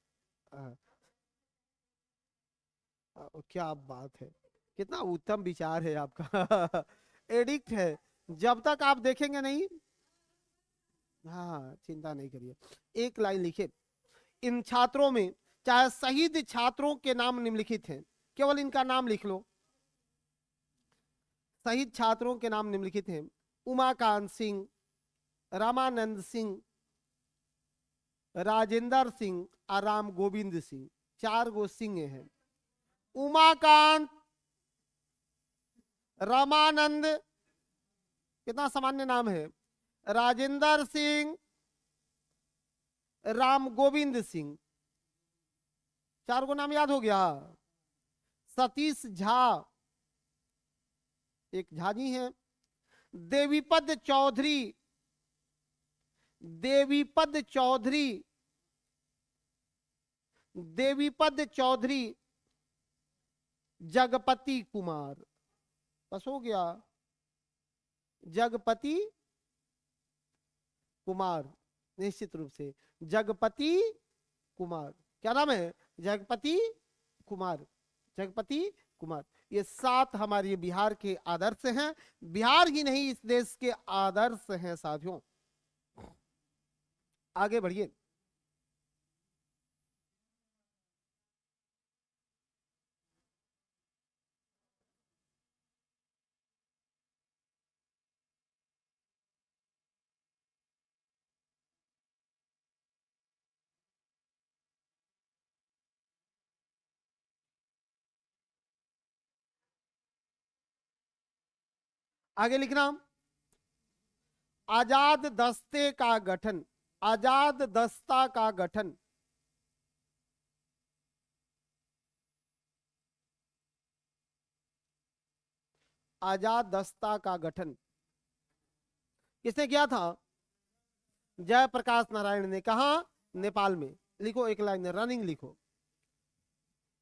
क्या बात है, कितना उत्तम विचार है आपका। एडिक्ट है, जब तक आप देखेंगे नहीं। हाँ, चिंता नहीं करिए। एक लाइन लिखे, इन छात्रों में चाहे शहीद छात्रों के नाम निम्नलिखित हैं, केवल इनका नाम लिख लो। शहीद छात्रों के नाम निम्नलिखित हैं: उमाकांत सिंह, रामानंद सिंह, राजेंद्र सिंह और राम गोविंद सिंह। 4 गो सिंह हैं। उमाकांत, रामानंद, कितना सामान्य नाम है। राजेंद्र सिंह, राम गोविंद सिंह, 4 को नाम याद हो गया। सतीश झा, एक झा जी है। देवीपद चौधरी, देवीपद चौधरी, देवीपद चौधरी, जगपति कुमार, बस हो गया। जगपति कुमार, निश्चित रूप से जगपति कुमार, क्या नाम है, जगपति कुमार, जगपति कुमार। ये 7 हमारे बिहार के आदर्श हैं। बिहार ही नहीं, इस देश के आदर्श हैं साथियों। आगे बढ़िए। आगे लिखना, आजाद दस्ते का गठन, आजाद दस्ता का गठन। आजाद दस्ता का गठन किसने किया था? जयप्रकाश नारायण ने। कहा? नेपाल में। लिखो एक लाइन में, रनिंग लिखो।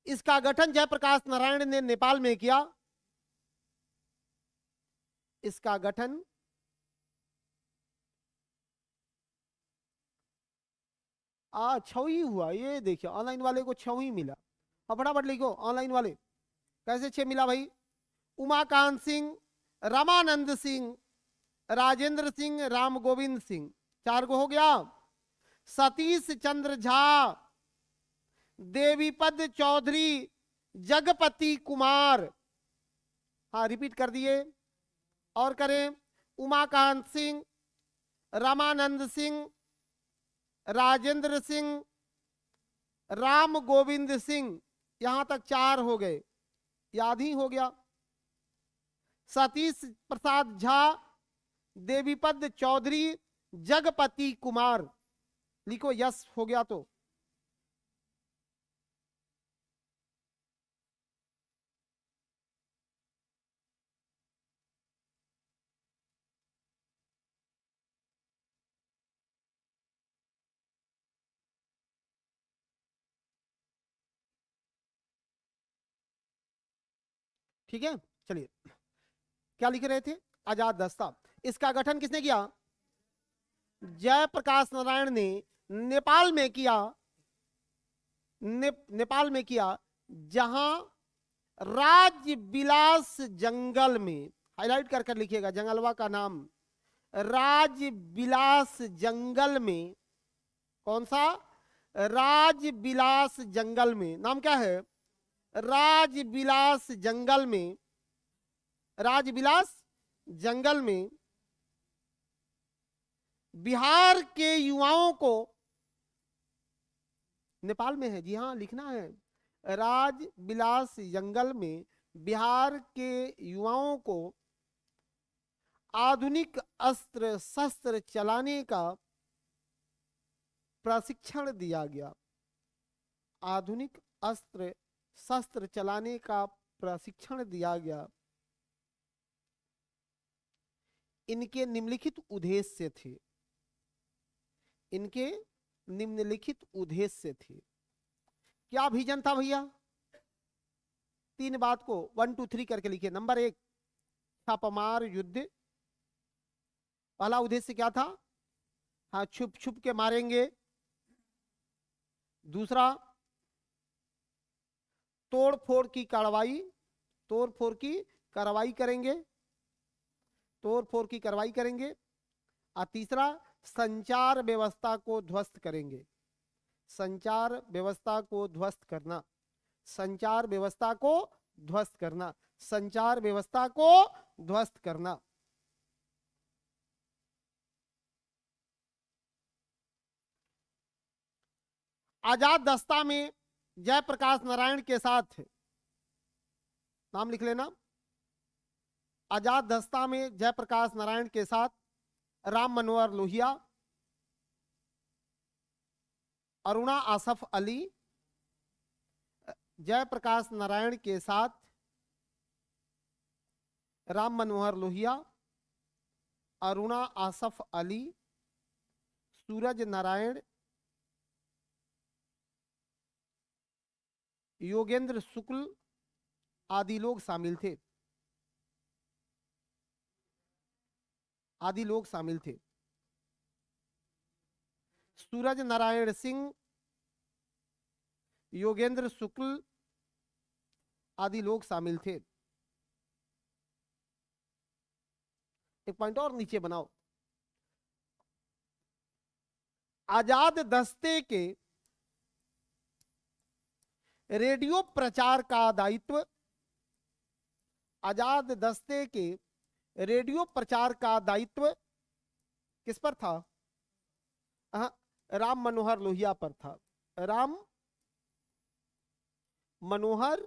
इसका गठन जयप्रकाश नारायण ने नेपाल में किया। इसका गठन छवी हुआ। ये देखिए, ऑनलाइन वाले को छवी मिला। अब फटाफट लिखो, ऑनलाइन वाले कैसे 6 मिला भाई? उमाकांत सिंह, रामानंद सिंह, राजेंद्र सिंह, राम गोविंद सिंह, 4 को हो गया। सतीश चंद्र झा, देवीपद चौधरी, जगपति कुमार, हाँ रिपीट कर दिए और करें। उमाकांत सिंह, रामानंद सिंह, राजेंद्र सिंह, राम गोविंद सिंह, यहां तक 4 हो गए, याद ही हो गया। सतीश प्रसाद झा, देवीपद चौधरी, जगपति कुमार, लिखो यस हो गया। तो ठीक है, चलिए क्या लिख रहे थे? आजाद दस्ता। इसका गठन किसने किया? जयप्रकाश नारायण ने नेपाल में किया। नेपाल में किया, जहां राज बिलास जंगल में, हाईलाइट कर कर लिखिएगा जंगलवा का नाम, राज बिलास जंगल में। कौन सा? राज बिलास जंगल में। नाम क्या है? राज बिलास जंगल में, राजबिलास जंगल में बिहार के युवाओं को, नेपाल में है जी हाँ, लिखना है। राजबिलास जंगल में बिहार के युवाओं को आधुनिक अस्त्र शस्त्र चलाने का प्रशिक्षण दिया गया। आधुनिक अस्त्र शस्त्र चलाने का प्रशिक्षण दिया गया। इनके निम्नलिखित उद्देश्य थे। इनके निम्नलिखित उद्देश्य थे। क्या विजन था भैया? 3 बात को 1 2 3 करके लिखिए। नंबर 1, छापामार युद्ध। पहला उद्देश्य क्या था? हाँ, छुप छुप के मारेंगे। दूसरा, तोड़ फोड़ की कार्रवाई, तोड़ फोड़ की कार्रवाई करेंगे, तोड़ फोड़ की कार्रवाई करेंगे। और तीसरा, संचार व्यवस्था को ध्वस्त करेंगे। संचार व्यवस्था को ध्वस्त करना, संचार व्यवस्था को ध्वस्त करना, संचार व्यवस्था को ध्वस्त करना। आजाद दस्ता में जयप्रकाश नारायण के साथ, नाम लिख लेना, आजाद दस्ता में जयप्रकाश नारायण के साथ राम मनोहर लोहिया, अरुणा आसफ अली, जयप्रकाश नारायण के साथ राम मनोहर लोहिया, अरुणा आसफ अली, सूरज नारायण, योगेंद्र शुक्ल आदि लोग शामिल थे, सूरज नारायण सिंह, योगेंद्र शुक्ल आदि लोग शामिल थे। एक पॉइंट और नीचे बनाओ। आजाद दस्ते के रेडियो प्रचार का दायित्व, आजाद दस्ते के रेडियो प्रचार का दायित्व किस पर था? राम मनोहर लोहिया पर था। राम मनोहर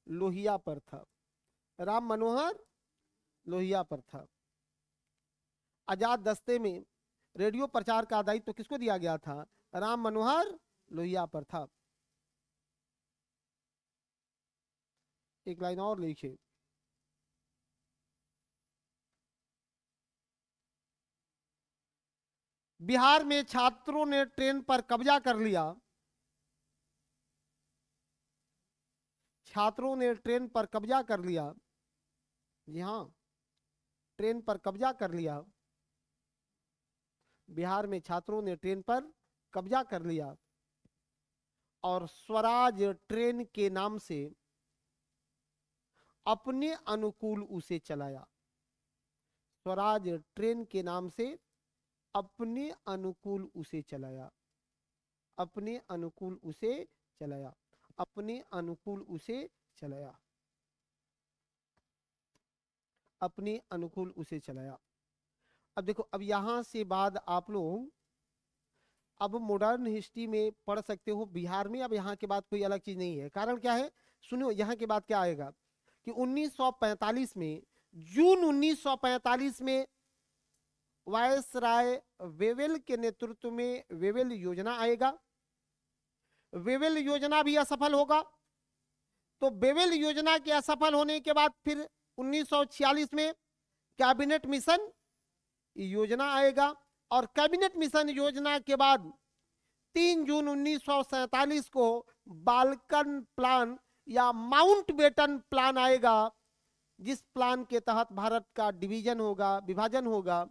लोहिया पर था। राम मनोहर लोहिया पर था। आजाद दस्ते में रेडियो प्रचार का दायित्व किसको दिया गया था? राम मनोहर लोहिया पर था। एक लाइन और लिखिए। बिहार में छात्रों ने ट्रेन पर कब्जा कर लिया। छात्रों ने ट्रेन पर कब्जा कर लिया। जी हां, ट्रेन पर कब्जा कर लिया। बिहार में छात्रों ने ट्रेन पर कब्जा कर लिया और स्वराज ट्रेन के नाम से अपने अनुकूल उसे चलाया। स्वराज ट्रेन के नाम से अपने अनुकूल उसे चलाया। अपने अनुकूल उसे चलाया। अपने अनुकूल उसे चलाया। अपने अनुकूल उसे चलाया। अब देखो, अब यहां से बाद आप लोग अब मॉडर्न हिस्ट्री में पढ़ सकते हो बिहार में। अब यहाँ के बाद कोई अलग चीज नहीं है। कारण क्या है? सुनियो, यहाँ के बाद क्या आएगा कि 1945 में, जून 1945 में वायसराय वेवेल के नेतृत्व में वेवेल योजना आएगा। वेवेल योजना भी असफल होगा। तो वेवेल योजना के असफल होने के बाद फिर 1946 में कैबिनेट मिशन योजना आएगा और कैबिनेट मिशन योजना के बाद 3 जून 1947 को बाल्कन प्लान या माउंटबेटन प्लान आएगा, जिस प्लान के तहत भारत का डिवीजन होगा, विभाजन होगा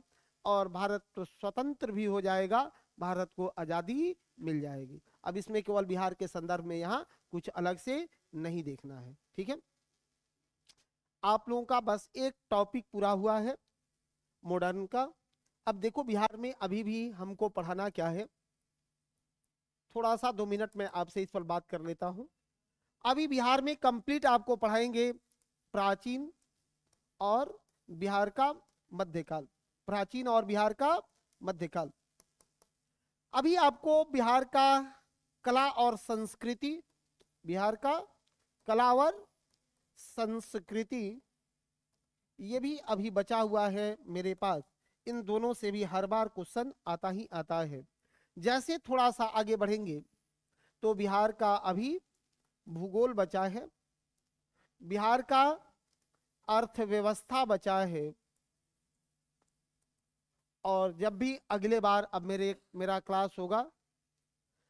और भारत तो स्वतंत्र भी हो जाएगा, भारत को आजादी मिल जाएगी। अब इसमें केवल बिहार के संदर्भ में यहाँ कुछ अलग से नहीं देखना है। ठीक है, आप लोगों का बस एक टॉपिक पूरा हुआ है मॉडर्न का। अब देखो, बिहार में अभी भी हमको पढ़ाना क्या है, थोड़ा सा 2 मिनट में आपसे इस पर बात कर लेता हूं। अभी बिहार में कंप्लीट आपको पढ़ाएंगे प्राचीन और बिहार का मध्यकाल। प्राचीन और बिहार का मध्यकाल। अभी आपको बिहार का कला और संस्कृति, बिहार का कला और संस्कृति, ये भी अभी बचा हुआ है मेरे पास। इन दोनों से भी हर बार क्वेश्चन आता ही आता है। जैसे थोड़ा सा आगे बढ़ेंगे तो बिहार का अभी भूगोल बचा है, बिहार का अर्थव्यवस्था बचा है, और जब भी अगले बार अब मेरा क्लास होगा,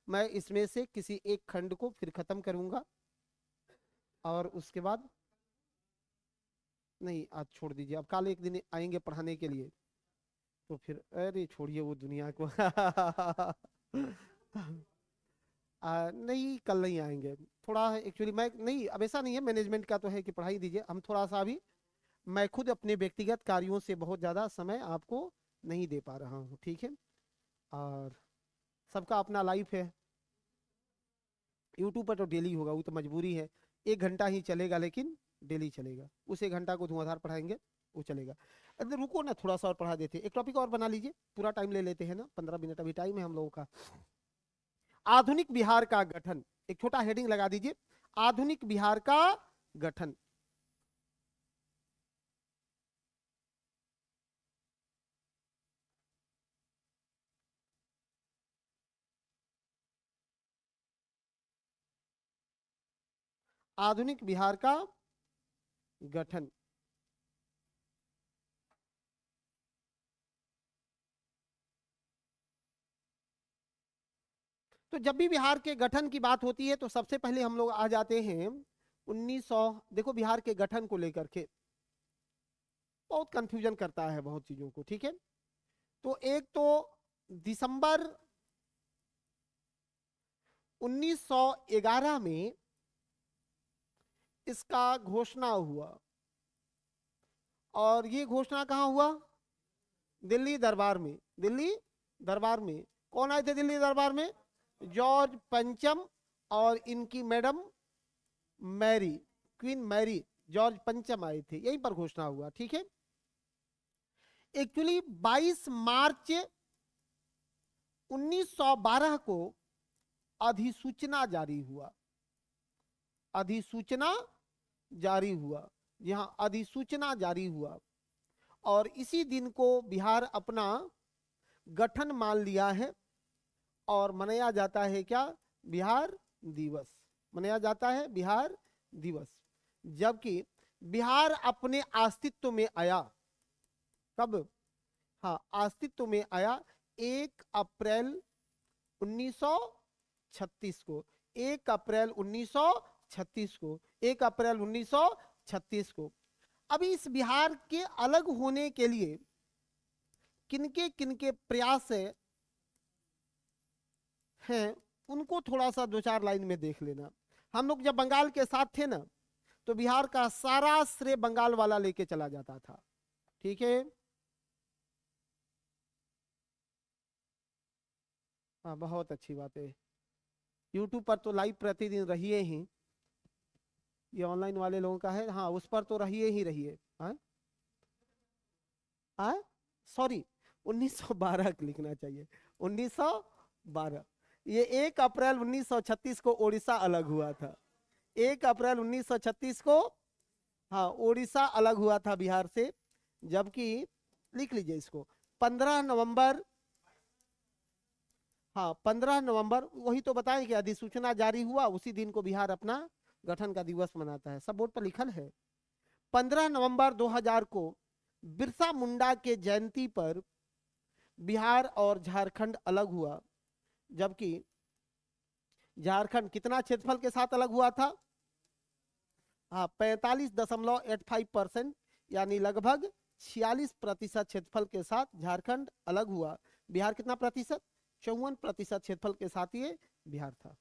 मैं इसमें से किसी एक खंड को फिर खत्म करूंगा और उसके बाद नहीं, आज छोड़ दीजिए। अब कल एक दिन आएंगे पढ़ाने के लिए तो फिर अरे छोड़िए वो दुनिया को नहीं, कल नहीं आएंगे। थोड़ा एक्चुअली मैं नहीं, अब ऐसा नहीं है, मैनेजमेंट का तो है कि पढ़ाई दीजिए। हम थोड़ा सा अभी मैं खुद अपने व्यक्तिगत कार्यों से बहुत ज़्यादा समय आपको नहीं दे पा रहा हूँ। ठीक है, और सबका अपना लाइफ है। यूट्यूब पर तो डेली होगा, वो तो मजबूरी है। 1 घंटा ही चलेगा लेकिन डेली चलेगा। उस 1 घंटा को धुआंधार पढ़ाएंगे, वो चलेगा। अरे रुको ना, थोड़ा सा और पढ़ा देते, एक टॉपिक और बना लीजिए, पूरा टाइम ले लेते हैं ना, 15 मिनट अभी टाइम है हम लोगों का। आधुनिक बिहार का गठन, एक छोटा हेडिंग लगा दीजिए, आधुनिक बिहार का गठन। आधुनिक बिहार का गठन। तो जब भी बिहार के गठन की बात होती है तो सबसे पहले हम लोग आ जाते हैं 1900। देखो बिहार के गठन को लेकर के बहुत कंफ्यूजन करता है बहुत चीजों को, ठीक है। तो एक तो दिसंबर 1911 में इसका घोषणा हुआ, और ये घोषणा कहाँ हुआ? दिल्ली दरबार में। दिल्ली दरबार में कौन आए थे दिल्ली दरबार में? जॉर्ज पंचम और इनकी madam Mary, queen Mary, George पंचम आए थे, यहीं पर घोषणा हुआ, ठीक है। एक्चुअली 22 मार्च 1912 को अधिसूचना जारी हुआ। अधिसूचना जारी हुआ, यहां अधिसूचना जारी हुआ, और इसी दिन को बिहार अपना गठन मान लिया है और मनाया जाता है क्या? बिहार दिवस मनाया जाता है, बिहार दिवस। जबकि बिहार अपने अस्तित्व में आया कब? हाँ, अस्तित्व में आया 1 अप्रैल 1936 को। 1 अप्रैल 1936 को, 1 अप्रैल 1936 को। अभी इस बिहार के अलग होने के लिए किनके किनके प्रयास हैं उनको थोड़ा सा 2-4 लाइन में देख लेना। हम लोग जब बंगाल के साथ थे ना, तो बिहार का सारा श्रेय बंगाल वाला लेके चला जाता था, ठीक है। हाँ, बहुत अच्छी बात है। यूट्यूब पर तो लाइव प्रतिदिन रहिए ही, ये ऑनलाइन वाले लोगों का है, हाँ उस पर तो रहिए ही रहिए। हाँ हाँ, सॉरी 1912 लिखना चाहिए, 1912। ये 1 अप्रैल 1936 को ओडिशा अलग हुआ था। 1 अप्रैल 1936 को, हाँ, ओडिशा अलग हुआ था बिहार से। जबकि लिख लीजिए इसको, 15 नवंबर, हाँ 15 नवंबर, वही तो बताएं कि अधिसूचना जारी हुआ उसी दिन को बिहार अपना गठन का दिवस मनाता है, सब बोर्ड पर लिखल है। 15 नवंबर 2000 को बिरसा मुंडा के जयंती पर बिहार और झारखंड अलग हुआ। जबकि झारखंड कितना क्षेत्रफल के साथ अलग हुआ था? हाँ, 45.85%, यानी लगभग 46% क्षेत्रफल के साथ झारखंड अलग हुआ। बिहार कितना प्रतिशत? 54% क्षेत्रफल के साथ ये बिहार था।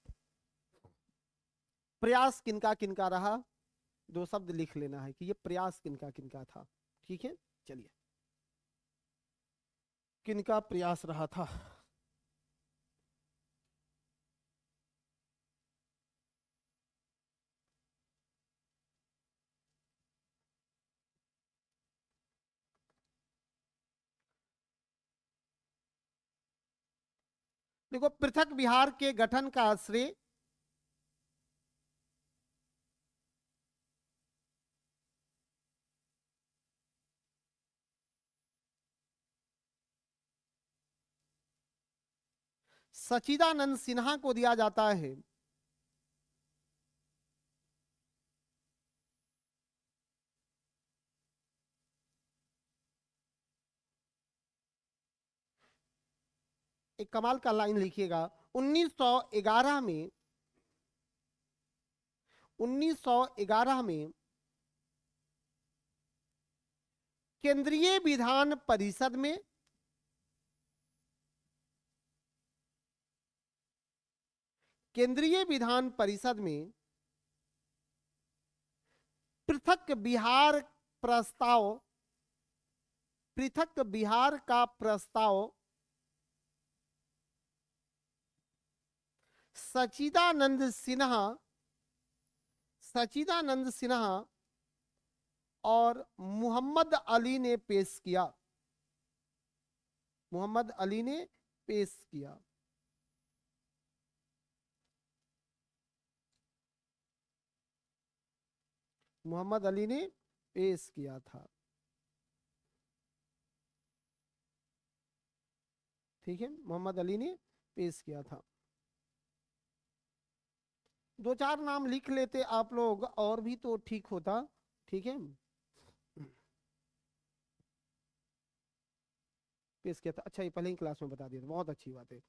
प्रयास किनका किनका रहा? 2 शब्द लिख लेना है कि ये प्रयास किनका किनका था, ठीक है। चलिए, किनका प्रयास रहा था? देखो, पृथक बिहार के गठन का श्रेय सच्चिदानंद सिन्हा को दिया जाता है। एक कमाल का लाइन लिखिएगा, 1911 में, 1911 में केंद्रीय विधान परिषद में केंद्रीय विधान परिषद में पृथक बिहार प्रस्ताव, पृथक बिहार का प्रस्ताव सच्चिदानंद सिन्हा, सच्चिदानंद सिन्हा और मोहम्मद अली ने पेश किया। मोहम्मद अली ने पेश किया। मोहम्मद अली ने पेश किया था, ठीक है, मोहम्मद अली ने पेश किया था। दो चार नाम लिख लेते आप लोग और भी तो ठीक होता। ठीक है, पेश किया था, अच्छा ये पहले ही क्लास में बता दिया था, बहुत अच्छी बात है।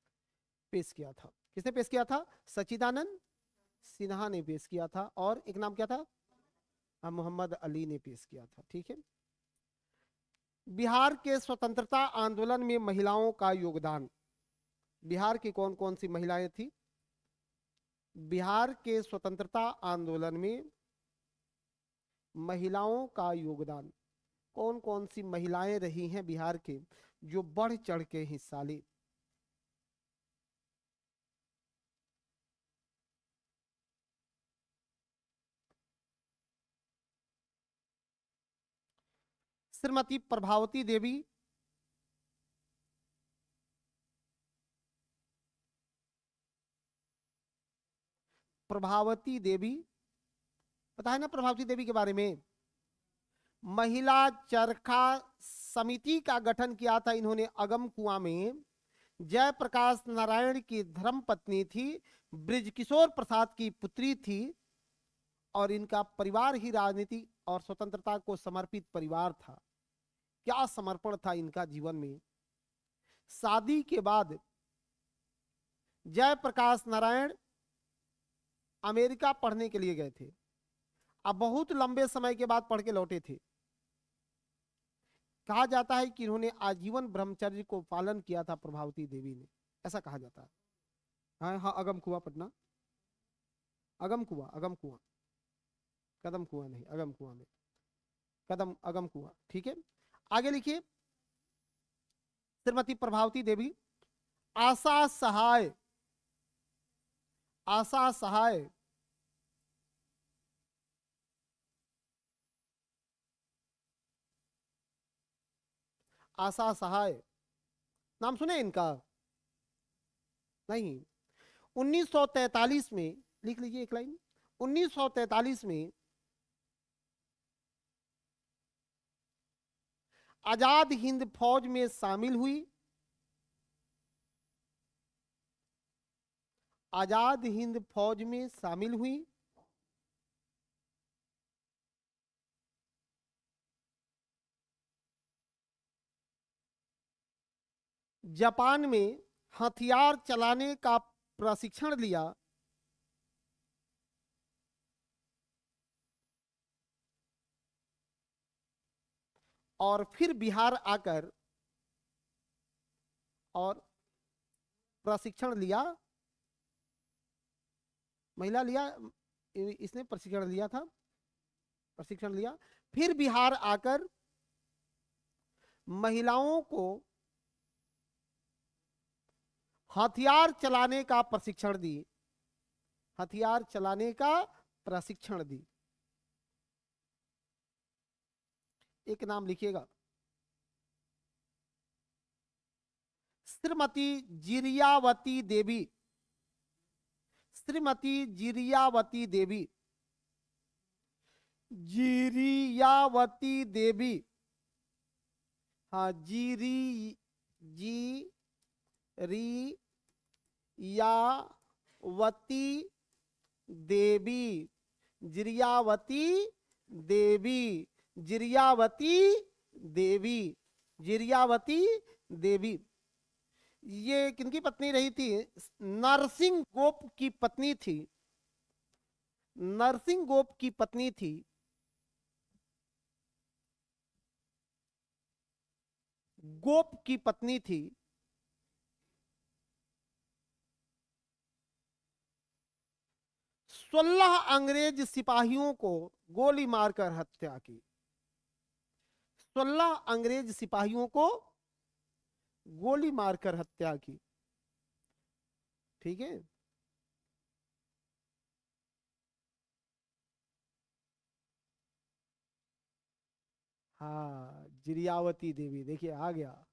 पेश किया था, किसने पेश किया था? सच्चिदानंद सिन्हा ने पेश किया था, और एक नाम क्या था? मोहम्मद अली ने पेश किया था। ठीक है, बिहार के स्वतंत्रता आंदोलन में महिलाओं का योगदान। बिहार की कौन कौन सी महिलाएं थी? बिहार के स्वतंत्रता आंदोलन में महिलाओं का योगदान, कौन कौन सी महिलाएं रही हैं बिहार के जो बढ़ चढ़ के हिस्सा ली? श्रीमती प्रभावती देवी, प्रभावती देवी, पता है ना प्रभावती देवी के बारे में? महिला चरखा समिति का गठन किया था इन्होंने अगम कुआं में। जयप्रकाश नारायण की धर्म पत्नी थी, ब्रिजकिशोर प्रसाद की पुत्री थी, और इनका परिवार ही राजनीति और स्वतंत्रता को समर्पित परिवार था। क्या समर्पण था इनका जीवन में। शादी के बाद जयप्रकाश नारायण अमेरिका पढ़ने के लिए गए थे। अब बहुत लंबे समय के बाद पढ़ के लौटे थे। कहा जाता है कि इन्होंने आजीवन ब्रह्मचर्य को पालन किया था प्रभावती देवी ने, ऐसा कहा जाता है। हाँ हाँ, अगम कुआं पटना, अगम कुआं, अगम कुआं, कदम कुआं नहीं, अगम कुआं में, कदम अगम कुआं। ठीक है, आगे लिखिए। श्रीमती प्रभावती देवी, आशा सहाय, आशा सहाय, आशा सहाय, नाम सुने इनका? नहीं। 1943 में, लिख लीजिए एक लाइन, 1943 में आजाद हिंद फौज में शामिल हुई। आजाद हिंद फौज में शामिल हुई। जापान में हथियार चलाने का प्रशिक्षण लिया। और फिर बिहार आकर और प्रशिक्षण लिया। महिला लिया, इसने प्रशिक्षण लिया था, प्रशिक्षण लिया। फिर बिहार आकर महिलाओं को हथियार चलाने का प्रशिक्षण दी, हथियार चलाने का प्रशिक्षण दी। एक नाम लिखिएगा, श्रीमती जिरियावती देवी, श्रीमती जिरियावती देवी, जिरियावती देवी, हाँ जिरी, जी री यावती देवी, जिरियावती देवी, जिरियावती देवी, जिरियावती देवी। ये किनकी पत्नी रही थी? नरसिंह गोप की पत्नी थी, नरसिंह गोप की पत्नी थी। गोप की पत्नी थी। 16 अंग्रेज सिपाहियों को गोली मारकर हत्या की। 16 अंग्रेज सिपाहियों को गोली मारकर हत्या की। ठीक है, हाँ जिरियावती देवी, देखिए आ गया।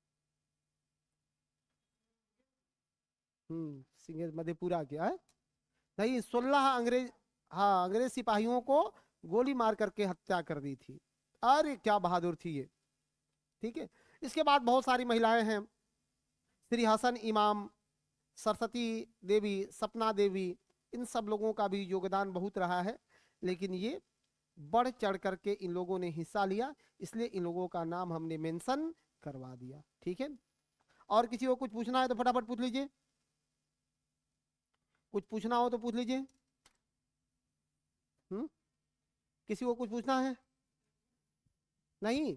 सिंह मधेपुरा के है। नहीं, 16 अंग्रेज, हाँ अंग्रेज सिपाहियों को गोली मार करके हत्या कर दी थी। अरे क्या बहादुर थी ये। ठीक है, इसके बाद बहुत सारी महिलाएं हैं, श्री हसन इमाम, सरस्वती देवी, सपना देवी, इन सब लोगों का भी योगदान बहुत रहा है, लेकिन ये बढ़ चढ़ करके इन लोगों ने हिस्सा लिया, इसलिए इन लोगों का नाम हमने मेंशन करवा दिया। ठीक है, और किसी को कुछ पूछना है तो फटाफट पूछ लीजिए, कुछ पूछना हो तो पूछ लीजिए। किसी को कुछ पूछना है? नहीं,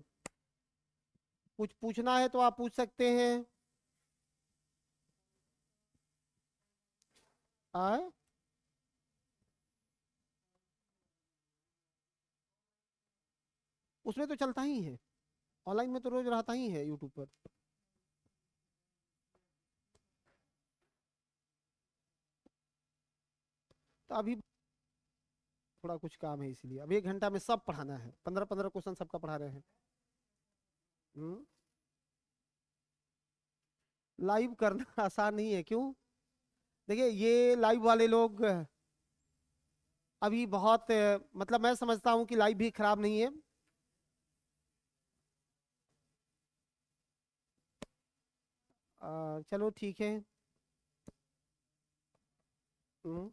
कुछ पूछना है तो आप पूछ सकते हैं। आए, उसमें तो चलता ही है, ऑनलाइन में तो रोज रहता ही है यूट्यूब पर। तो अभी थोड़ा कुछ काम है, इसलिए अब 1 घंटा में सब पढ़ाना है, 15-15 क्वेश्चन सबका पढ़ा रहे हैं। लाइव करना आसान नहीं है, क्यों? देखिए ये लाइव वाले लोग अभी बहुत मतलब मैं समझता हूँ कि लाइव भी खराब नहीं है। चलो ठीक है। हम्म,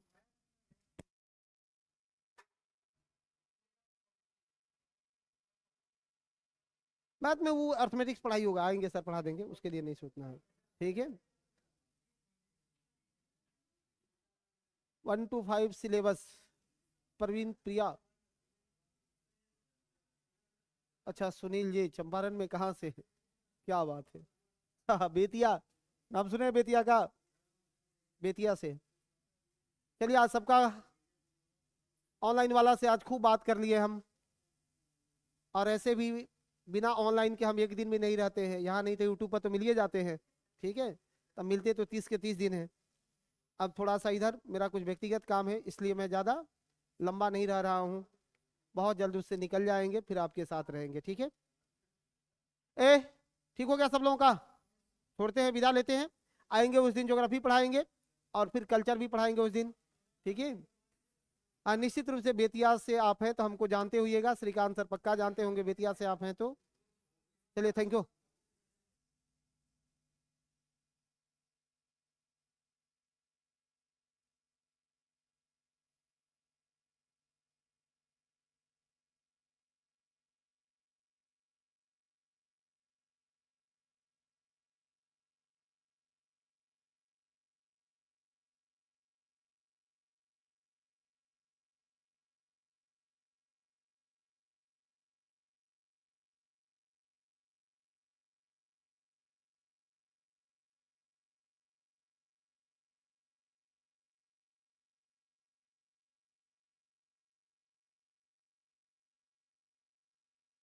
बाद में वो अर्थमेटिक्स पढ़ाई होगा, आएंगे सर पढ़ा देंगे, उसके लिए नहीं सोचना है। ठीक है, 1 to 5 सिलेबस। प्रवीण प्रिया, अच्छा सुनील जी चंपारण में कहाँ से? क्या बात है। हाँ, बेतिया, नाम सुने हैं बेतिया का? बेतिया से। चलिए आज सबका ऑनलाइन वाला से आज खूब बात कर लिए हम, और ऐसे भी बिना ऑनलाइन के हम एक दिन भी नहीं रहते हैं यहाँ, नहीं तो यूट्यूब पर तो मिल ही जाते हैं। ठीक है, तब मिलते तो 30 के 30 दिन है। अब थोड़ा सा इधर मेरा कुछ व्यक्तिगत काम है, इसलिए मैं ज़्यादा लंबा नहीं रह रहा हूँ, बहुत जल्द उससे निकल जाएंगे, फिर आपके साथ रहेंगे। ठीक है, ए ठीक हो गया सब लोगों का? छोड़ते हैं, विदा लेते हैं। आएंगे उस दिन ज्योग्राफी पढ़ाएंगे और फिर कल्चर भी पढ़ाएंगे उस दिन। ठीक है, निश्चित रूप से बेतिया से आप हैं तो हमको जानते होइएगा, श्रीकांत सर पक्का जानते होंगे बेतिया से आप हैं तो। चलिए, थैंक यू।